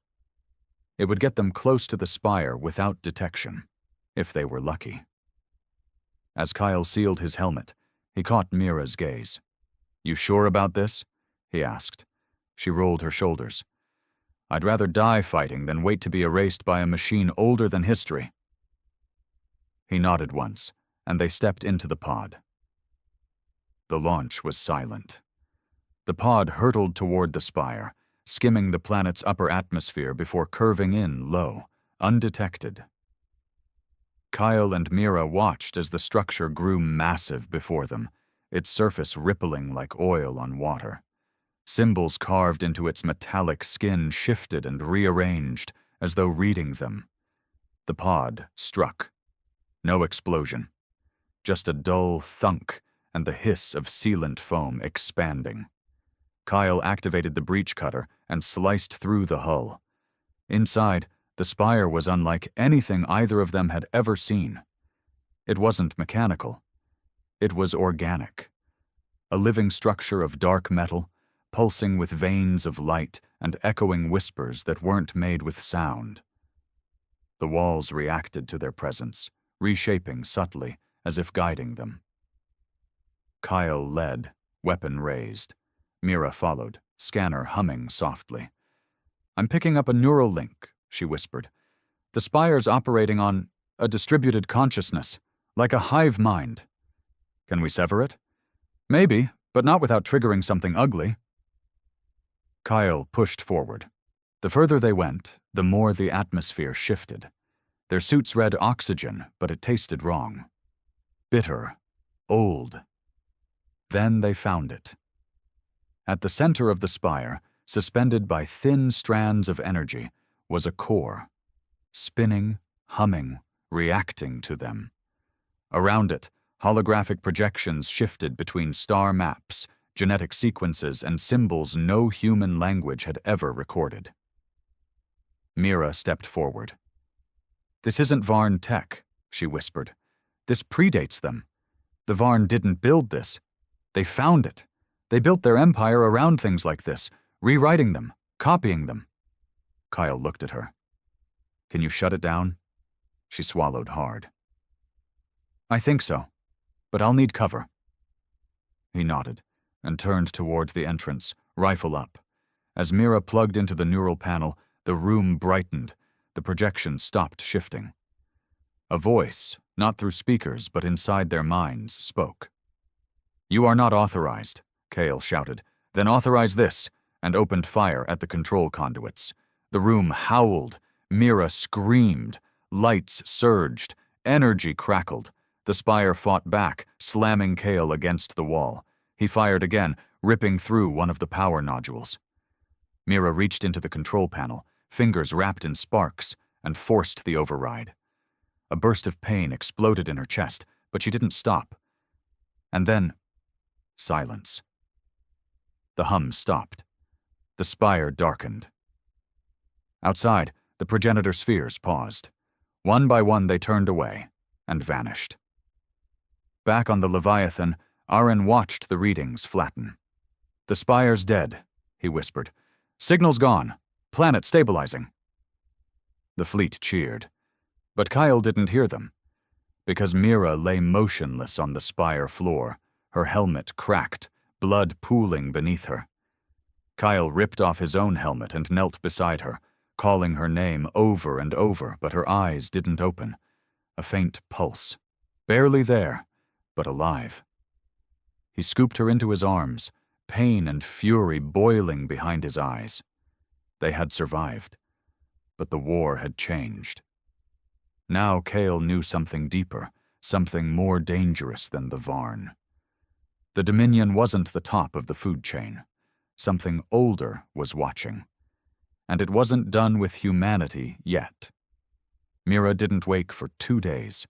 It would get them close to the spire without detection, if they were lucky. As Kyle sealed his helmet, he caught Mira's gaze. You sure about this? He asked. She rolled her shoulders. I'd rather die fighting than wait to be erased by a machine older than history. He nodded once, and they stepped into the pod. The launch was silent. The pod hurtled toward the spire, skimming the planet's upper atmosphere before curving in low, undetected. Kyle and Mira watched as the structure grew massive before them, its surface rippling like oil on water. Symbols carved into its metallic skin shifted and rearranged, as though reading them. The pod struck. No explosion. Just a dull thunk and the hiss of sealant foam expanding. Kyle activated the breach cutter and sliced through the hull. Inside, the spire was unlike anything either of them had ever seen. It wasn't mechanical. It was organic. A living structure of dark metal, pulsing with veins of light and echoing whispers that weren't made with sound. The walls reacted to their presence, reshaping subtly, as if guiding them. Kyle led, weapon raised. Mira followed, scanner humming softly. I'm picking up a neural link, she whispered. The spire's operating on a distributed consciousness, like a hive mind. Can we sever it? Maybe, but not without triggering something ugly. Kyle pushed forward. The further they went, the more the atmosphere shifted. Their suits read oxygen, but it tasted wrong. Bitter. Old. Then they found it. At the center of the spire, suspended by thin strands of energy, was a core. Spinning, humming, reacting to them. Around it, holographic projections shifted between star maps, genetic sequences, and symbols no human language had ever recorded. Mira stepped forward. This isn't Varn tech, she whispered. This predates them. The Varn didn't build this. They found it. They built their empire around things like this, rewriting them, copying them. Kyle looked at her. Can you shut it down? She swallowed hard. I think so, but I'll need cover. He nodded and turned toward the entrance, rifle up. As Mira plugged into the neural panel, the room brightened. The projection stopped shifting. A voice, not through speakers but inside their minds, spoke. You are not authorized, Kale shouted. Then authorize this, and opened fire at the control conduits. The room howled. Mira screamed. Lights surged. Energy crackled. The spire fought back, slamming Kale against the wall. He fired again, ripping through one of the power nodules. Mira reached into the control panel, fingers wrapped in sparks, and forced the override. A burst of pain exploded in her chest, but she didn't stop. And then, silence. The hum stopped. The spire darkened. Outside, the progenitor spheres paused. One by one they turned away and vanished. Back on the Leviathan, Aren watched the readings flatten. "The spire's dead," he whispered. "Signal's gone. Planet stabilizing." The fleet cheered. But Kyle didn't hear them, because Mira lay motionless on the spire floor, her helmet cracked, blood pooling beneath her. Kyle ripped off his own helmet and knelt beside her, calling her name over and over, but her eyes didn't open. A faint pulse. Barely there, but alive. He scooped her into his arms, pain and fury boiling behind his eyes. They had survived, but the war had changed. Now Kale knew something deeper, something more dangerous than the Varn. The Dominion wasn't the top of the food chain. Something older was watching. And it wasn't done with humanity yet. Mira didn't wake for 2 days.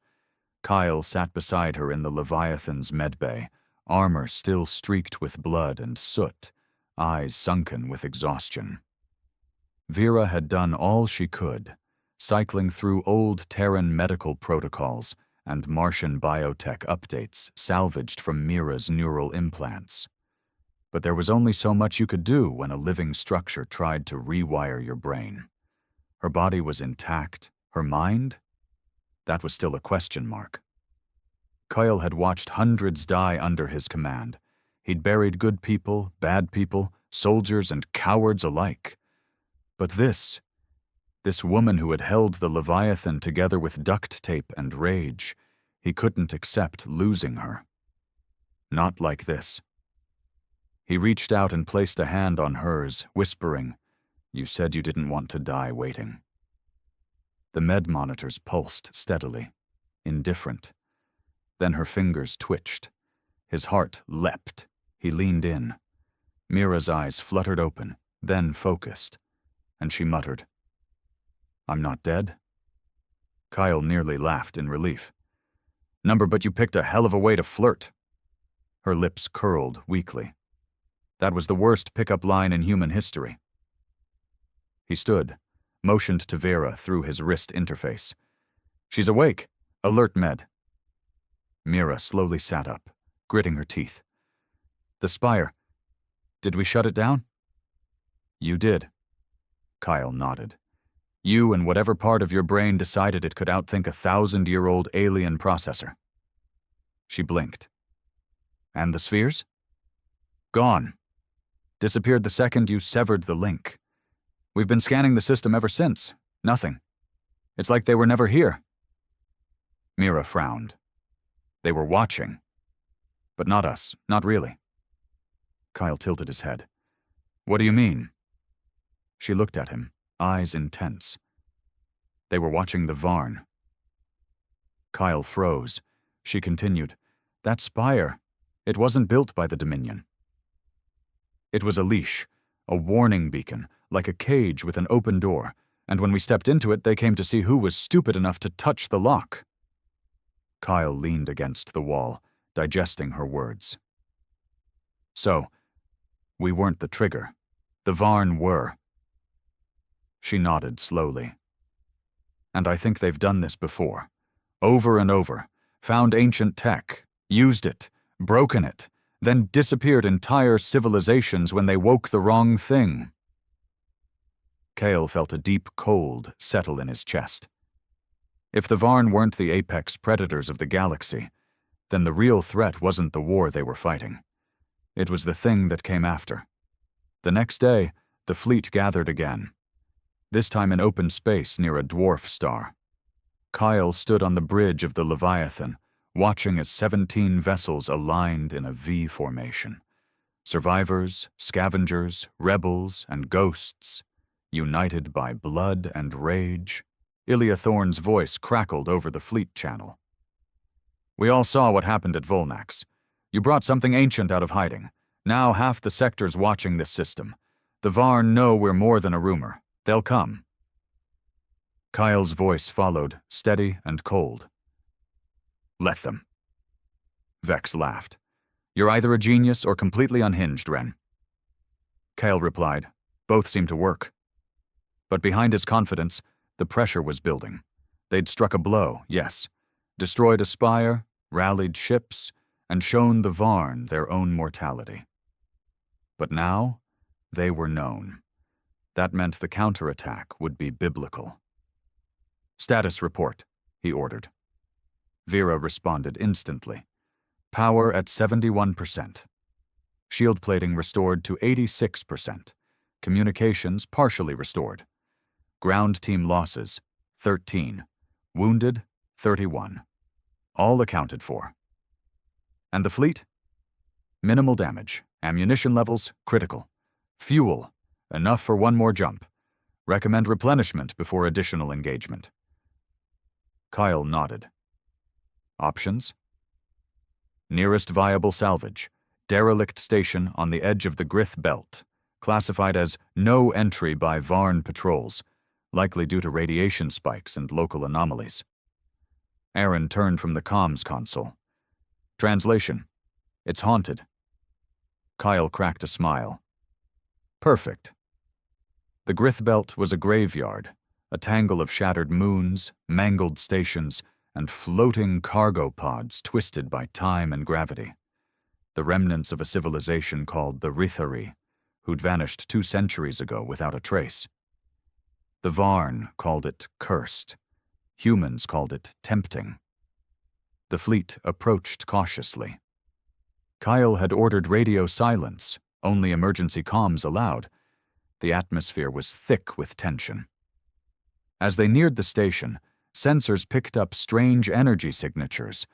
Kyle sat beside her in the Leviathan's medbay, armor still streaked with blood and soot, eyes sunken with exhaustion. Vera had done all she could, cycling through old Terran medical protocols and Martian biotech updates salvaged from Mira's neural implants. But there was only so much you could do when a living structure tried to rewire your brain. Her body was intact. Her mind? That was still a question mark. Kyle had watched hundreds die under his command. He'd buried good people, bad people, soldiers and cowards alike. But this woman who had held the Leviathan together with duct tape and rage, he couldn't accept losing her. Not like this. He reached out and placed a hand on hers, whispering, "You said you didn't want to die waiting." The med monitors pulsed steadily, indifferent. Then her fingers twitched. His heart leapt. He leaned in. Mira's eyes fluttered open, then focused, and she muttered, "I'm not dead?" Kyle nearly laughed in relief. "Number, but you picked a hell of a way to flirt." Her lips curled weakly. That was the worst pickup line in human history. He stood, motioned to Vera through his wrist interface. "She's awake. Alert med." Mira slowly sat up, gritting her teeth. "The spire. Did we shut it down?" "You did." Kyle nodded. "You and whatever part of your brain decided it could outthink a 1,000-year-old alien processor." She blinked. "And the spheres?" "Gone. Disappeared the second you severed the link. We've been scanning the system ever since. Nothing. It's like they were never here." Mira frowned. "They were watching. But not us, not really." Kyle tilted his head. "What do you mean?" She looked at him, eyes intense. "They were watching the Varn." Kyle froze. She continued, "That spire, it wasn't built by the Dominion. It was a leash, a warning beacon, like a cage with an open door, and when we stepped into it, they came to see who was stupid enough to touch the lock." Kyle leaned against the wall, digesting her words. "So, we weren't the trigger. The Varn were." She nodded slowly. "And I think they've done this before. Over and over. Found ancient tech, used it, broken it, then disappeared entire civilizations when they woke the wrong thing." Kale felt a deep cold settle in his chest. If the Varn weren't the apex predators of the galaxy, then the real threat wasn't the war they were fighting. It was the thing that came after. The next day, the fleet gathered again, this time in open space near a dwarf star. Kyle stood on the bridge of the Leviathan, watching as 17 vessels aligned in a V formation. Survivors, scavengers, rebels, and ghosts. united by blood and rage. Ilya Thorne's voice crackled over the fleet channel. We all saw what happened at Volnax. You brought something ancient out of hiding. Now half the sector's watching this system. The Varn know we're more than a rumor. They'll come. Kyle's voice followed, steady and cold. Let them. Vex laughed. You're either a genius or completely unhinged, Ren. Kyle replied, both seem to work. But behind his confidence, the pressure was building. They'd struck a blow, yes, destroyed a spire, rallied ships, and shown the Varn their own mortality. But now, they were known. That meant the counterattack would be biblical. Status report, he ordered. Vera responded instantly. Power at 71%. Shield plating restored to 86%. Communications partially restored. Ground team losses, 13. Wounded, 31. All accounted for. And the fleet? Minimal damage. Ammunition levels, critical. Fuel, enough for one more jump. Recommend replenishment before additional engagement. Kyle nodded. Options? Nearest viable salvage. Derelict station on the edge of the Grith Belt. Classified as no entry by Varn patrols, likely due to radiation spikes and local anomalies. Aaron turned from the comms console. Translation. It's haunted. Kyle cracked a smile. Perfect. The Grith Belt was a graveyard, a tangle of shattered moons, mangled stations, and floating cargo pods twisted by time and gravity. The remnants of a civilization called the Rithari, who'd vanished 2 centuries ago without a trace. The Varn called it cursed. Humans called it tempting. The fleet approached cautiously. Kyle had ordered radio silence, only emergency comms allowed. The atmosphere was thick with tension. As they neared the station, sensors picked up strange energy signatures,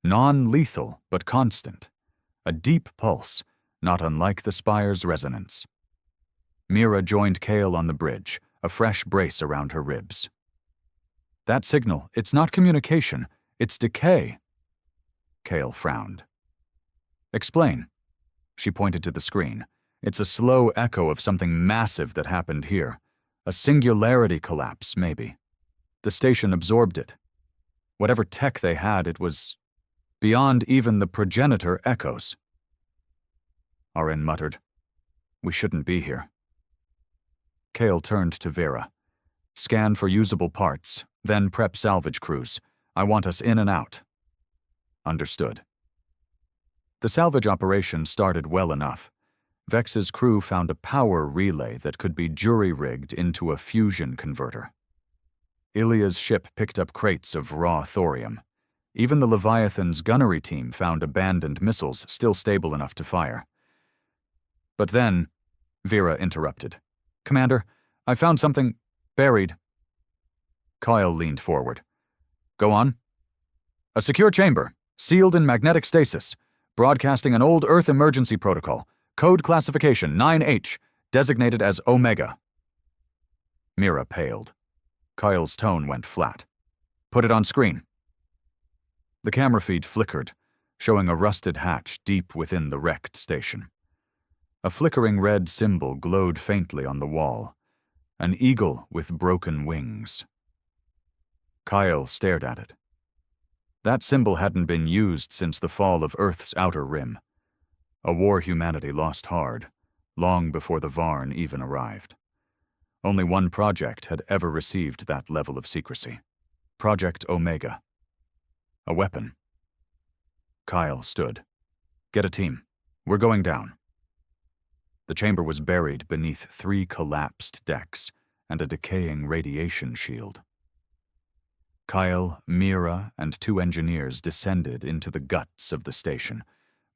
non-lethal but constant. A deep pulse, not unlike the spire's resonance. Mira joined Kale on the bridge, a fresh brace around her ribs. That signal, it's not communication, it's decay. Kale frowned. Explain. She pointed to the screen. It's a slow echo of something massive that happened here. A singularity collapse, maybe. The station absorbed it. Whatever tech they had, it was beyond even the progenitor echoes. Arin muttered, We shouldn't be here. Kale turned to Vera. Scan for usable parts, then prep salvage crews. I want us in and out. Understood. The salvage operation started well enough. Vex's crew found a power relay that could be jury-rigged into a fusion converter. Ilya's ship picked up crates of raw thorium. Even the Leviathan's gunnery team found abandoned missiles still stable enough to fire. But then, Vera interrupted. Commander, I found something buried. Kyle leaned forward. Go on. A secure chamber, sealed in magnetic stasis, broadcasting an old Earth emergency protocol, code classification 9H, designated as Omega. Mira paled. Kyle's tone went flat. Put it on screen. The camera feed flickered, showing a rusted hatch deep within the wrecked station. A flickering red symbol glowed faintly on the wall, an eagle with broken wings. Kyle stared at it. That symbol hadn't been used since the fall of Earth's outer rim, a war humanity lost hard, long before the Varn even arrived. Only one project had ever received that level of secrecy. Project Omega. A weapon. Kyle stood. Get a team. We're going down. The chamber was buried beneath 3 collapsed decks and a decaying radiation shield. Kyle, Mira, and 2 engineers descended into the guts of the station,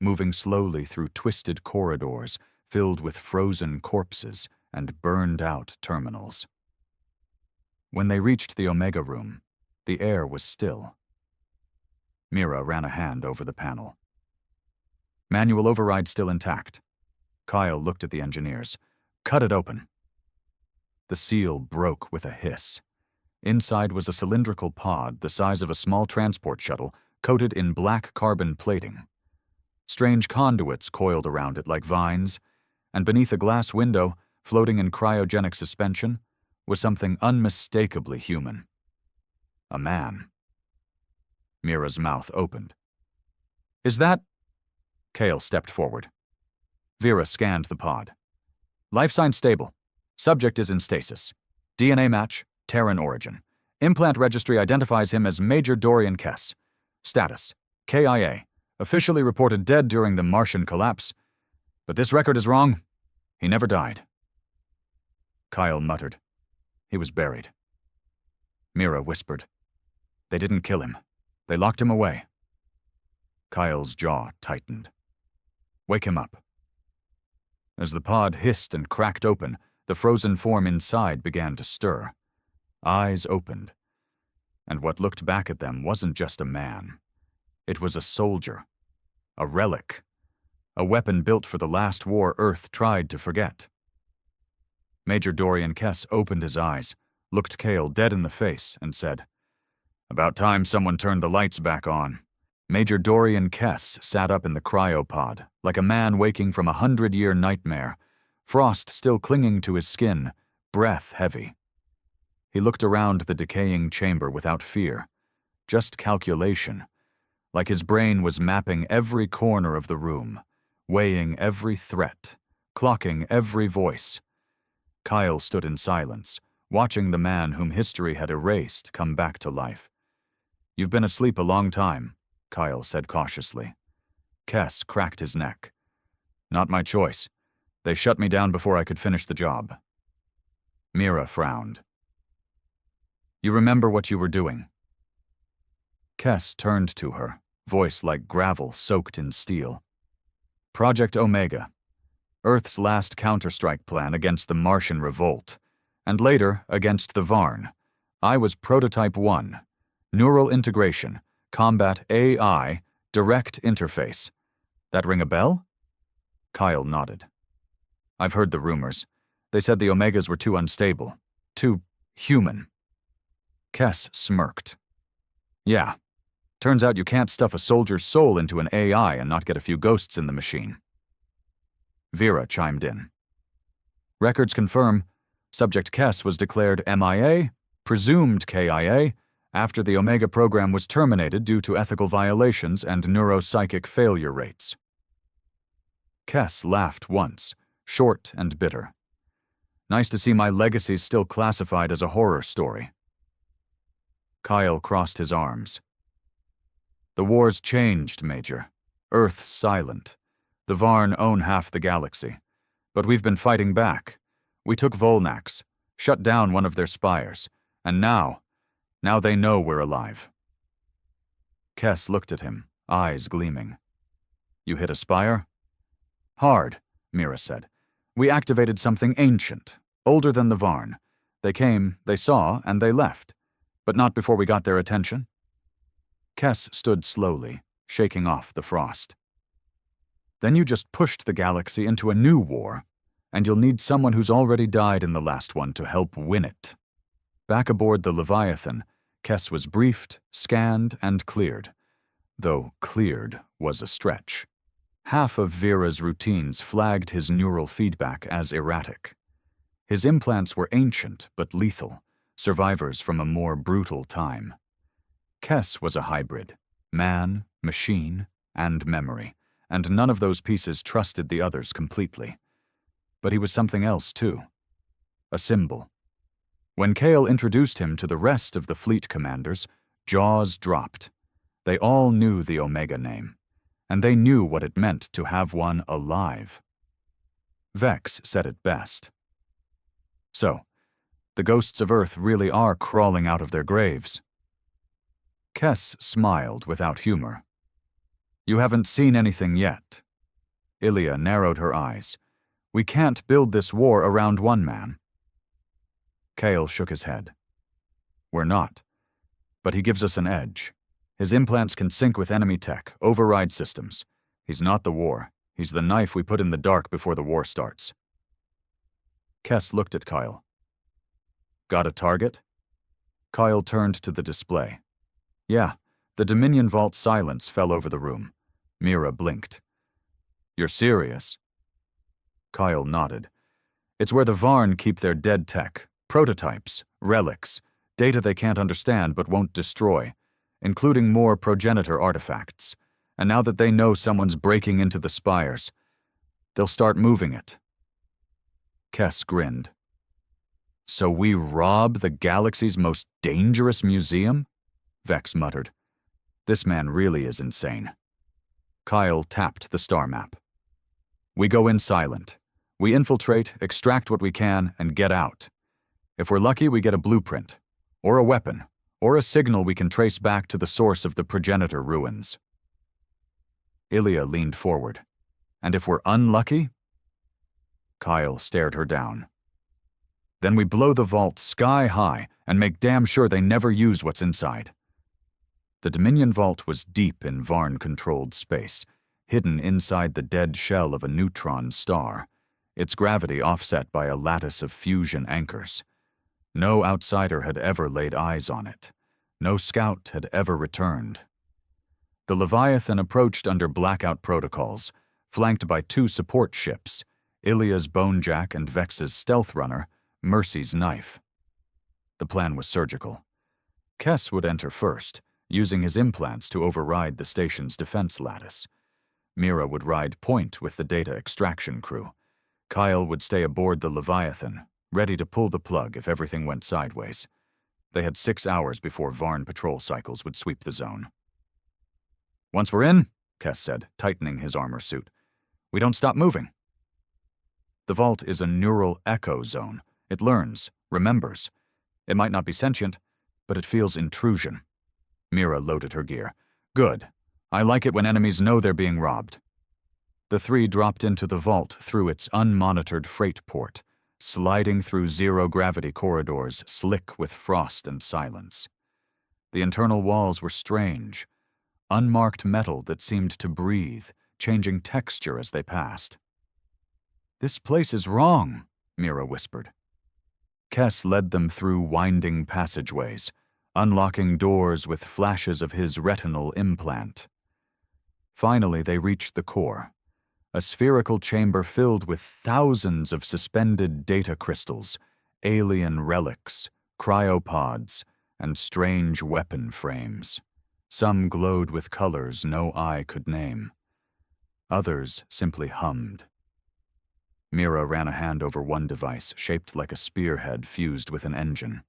moving slowly through twisted corridors filled with frozen corpses and burned-out terminals. When they reached the Omega room, the air was still. Mira ran a hand over the panel. Manual override still intact. Kyle looked at the engineers. Cut it open. The seal broke with a hiss. Inside was a cylindrical pod the size of a small transport shuttle, coated in black carbon plating. Strange conduits coiled around it like vines, and beneath a glass window, floating in cryogenic suspension, was something unmistakably human. A man. Mira's mouth opened. "Is that—" Kale stepped forward. Vera scanned the pod. "Life sign stable. Subject is in stasis. DNA match, Terran origin. Implant registry identifies him as Major Dorian Kess. Status: KIA. Officially reported dead during the Martian collapse. But this record is wrong. He never died." Kyle muttered. "He was buried." Mira whispered. "They didn't kill him. They locked him away." Kyle's jaw tightened. "Wake him up." As the pod hissed and cracked open, the frozen form inside began to stir. Eyes opened. And what looked back at them wasn't just a man. It was a soldier. A relic. A weapon built for the last war Earth tried to forget. Major Dorian Kess opened his eyes, looked Kale dead in the face, and said, "About time someone turned the lights back on." Major Dorian Kess sat up in the cryopod, like a man waking from a 100-year nightmare, frost still clinging to his skin, breath heavy. He looked around the decaying chamber without fear, just calculation, like his brain was mapping every corner of the room, weighing every threat, clocking every voice. Kyle stood in silence, watching the man whom history had erased come back to life. "You've been asleep a long time," Kyle said cautiously. Kess cracked his neck. "Not my choice. They shut me down before I could finish the job." Mira frowned. "You remember what you were doing?" Kess turned to her, voice like gravel soaked in steel. "Project Omega. Earth's last counterstrike plan against the Martian revolt, and later against the Varn. I was Prototype 1. Neural integration, combat AI, direct interface. That ring a bell?" Kyle nodded. "I've heard the rumors. They said the Omegas were too unstable, too human." Kess smirked. "Yeah. Turns out you can't stuff a soldier's soul into an AI and not get a few ghosts in the machine." Vera chimed in. "Records confirm Subject Kess was declared MIA, presumed KIA, after the Omega program was terminated due to ethical violations and neuropsychic failure rates." Kess laughed once, short and bitter. "Nice to see my legacy's still classified as a horror story." Kyle crossed his arms. "The war's changed, Major. Earth's silent. The Varn own half the galaxy. But we've been fighting back. We took Volnax, shut down one of their spires, and now they know we're alive." Kess looked at him, eyes gleaming. "You hit a spire?" "Hard," Mira said. "We activated something ancient, older than the Varn. They came, they saw, and they left. But not before we got their attention." Kess stood slowly, shaking off the frost. "Then you just pushed the galaxy into a new war, and you'll need someone who's already died in the last one to help win it." Back aboard the Leviathan, Kess was briefed, scanned, and cleared, though cleared was a stretch. Half of Vera's routines flagged his neural feedback as erratic. His implants were ancient but lethal, survivors from a more brutal time. Kess was a hybrid, man, machine, and memory, and none of those pieces trusted the others completely. But he was something else, too. A symbol. When Kale introduced him to the rest of the fleet commanders, jaws dropped. They all knew the Omega name, and they knew what it meant to have one alive. Vex said it best. "So, the ghosts of Earth really are crawling out of their graves." Kess smiled without humor. "You haven't seen anything yet." Ilya narrowed her eyes. "We can't build this war around one man." Kale shook his head. "We're not. But he gives us an edge. His implants can sync with enemy tech, override systems. He's not the war. He's the knife we put in the dark before the war starts." Kess looked at Kyle. Got a target? Kyle turned to the display. Yeah, the Dominion Vault's silence fell over the room. Mira blinked. You're serious? Kyle nodded. It's where the Varn keep their dead tech, prototypes, relics, data they can't understand but won't destroy, including more progenitor artifacts. And now that they know someone's breaking into the spires, they'll start moving it. Kess grinned. So we rob the galaxy's most dangerous museum? Vex muttered. This man really is insane. Kyle tapped the star map. We go in silent. We infiltrate, extract what we can, and get out. If we're lucky, we get a blueprint, or a weapon, or a signal we can trace back to the source of the progenitor ruins. Ilya leaned forward. And if we're unlucky? Kyle stared her down. Then we blow the vault sky high and make damn sure they never use what's inside. The Dominion Vault was deep in Varn-controlled space, hidden inside the dead shell of a neutron star, its gravity offset by a lattice of fusion anchors. No outsider had ever laid eyes on it. No scout had ever returned. The Leviathan approached under blackout protocols, flanked by 2 support ships, Ilya's Bonejack and Vex's stealth runner, Mercy's Knife. The plan was surgical. Kess would enter first, using his implants to override the station's defense lattice. Mira would ride point with the data extraction crew. Kyle would stay aboard the Leviathan, ready to pull the plug if everything went sideways. They had 6 hours before Varn patrol cycles would sweep the zone. Once we're in, Kess said, tightening his armor suit, we don't stop moving. The vault is a neural echo zone. It learns, remembers. It might not be sentient, but it feels intrusion. Mira loaded her gear. Good. I like it when enemies know they're being robbed. The 3 dropped into the vault through its unmonitored freight port, sliding through zero-gravity corridors slick with frost and silence. The internal walls were strange, unmarked metal that seemed to breathe, changing texture as they passed. This place is wrong, Mira whispered. Kess led them through winding passageways, unlocking doors with flashes of his retinal implant. Finally, they reached the core, a spherical chamber filled with thousands of suspended data crystals, alien relics, cryopods, and strange weapon frames. Some glowed with colors no eye could name. Others simply hummed. Mira ran a hand over one device, shaped like a spearhead fused with an engine.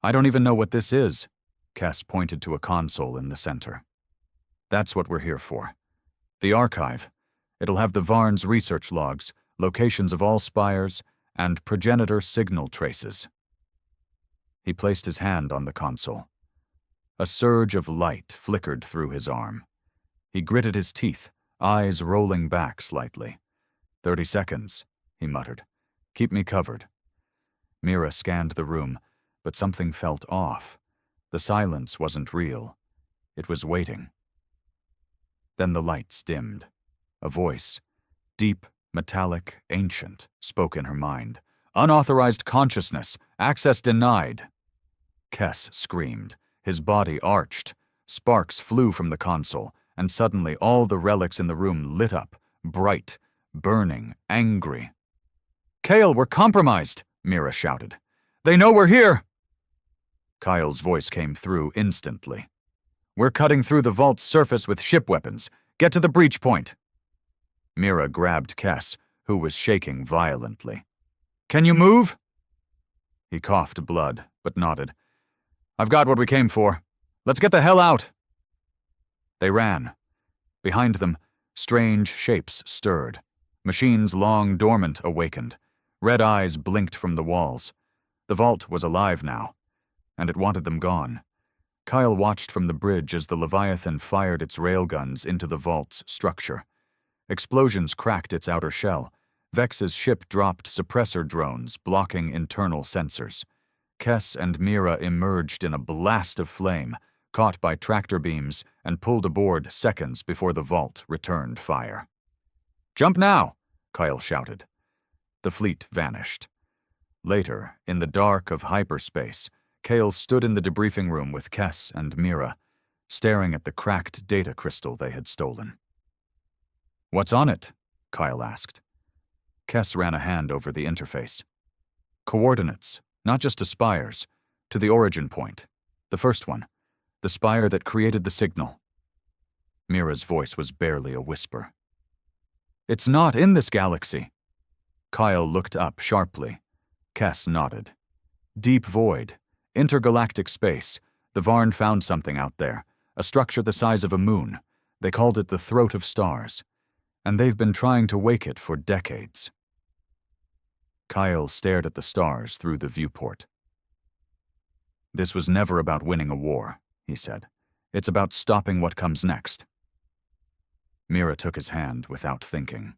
I don't even know what this is, Kess pointed to a console in the center. That's what we're here for. The archive. It'll have the Varn's research logs, locations of all spires, and progenitor signal traces. He placed his hand on the console. A surge of light flickered through his arm. He gritted his teeth, eyes rolling back slightly. 30 seconds, he muttered. Keep me covered. Mira scanned the room, but something felt off. The silence wasn't real. It was waiting. Then the lights dimmed. A voice, deep, metallic, ancient, spoke in her mind. Unauthorized consciousness, access denied. Kess screamed. His body arched. Sparks flew from the console, and suddenly all the relics in the room lit up, bright, burning, angry. Kale, we're compromised, Mira shouted. They know we're here! Kyle's voice came through instantly. We're cutting through the vault's surface with ship weapons. Get to the breach point. Mira grabbed Kess, who was shaking violently. Can you move? He coughed blood, but nodded. I've got what we came for. Let's get the hell out. They ran. Behind them, strange shapes stirred. Machines long dormant awakened. Red eyes blinked from the walls. The vault was alive now, and it wanted them gone. Kyle watched from the bridge as the Leviathan fired its railguns into the vault's structure. Explosions cracked its outer shell. Vex's ship dropped suppressor drones, blocking internal sensors. Kess and Mira emerged in a blast of flame, caught by tractor beams, and pulled aboard seconds before the vault returned fire. Jump now, Kyle shouted. The fleet vanished. Later, in the dark of hyperspace, Kale stood in the debriefing room with Kes and Mira, staring at the cracked data crystal they had stolen. "What's on it?" Kyle asked. Kes ran a hand over the interface. "Coordinates, not just to spires, to the origin point. The first one, the spire that created the signal." Mira's voice was barely a whisper. "It's not in this galaxy." Kyle looked up sharply. Kes nodded. "Deep void, intergalactic space. The Varn found something out there, a structure the size of a moon. They called it the Throat of Stars. And they've been trying to wake it for decades." Kyle stared at the stars through the viewport. "This was never about winning a war," he said. "It's about stopping what comes next." Mira took his hand without thinking.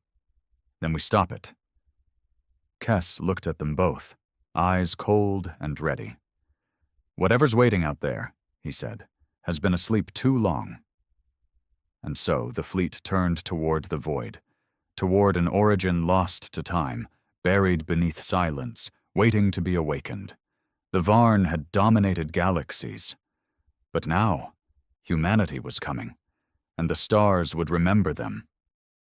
"Then we stop it." Kes looked at them both, eyes cold and ready. "Whatever's waiting out there," he said, "has been asleep too long." And so the fleet turned toward the void, toward an origin lost to time, buried beneath silence, waiting to be awakened. The Varn had dominated galaxies. But now, humanity was coming, and the stars would remember them.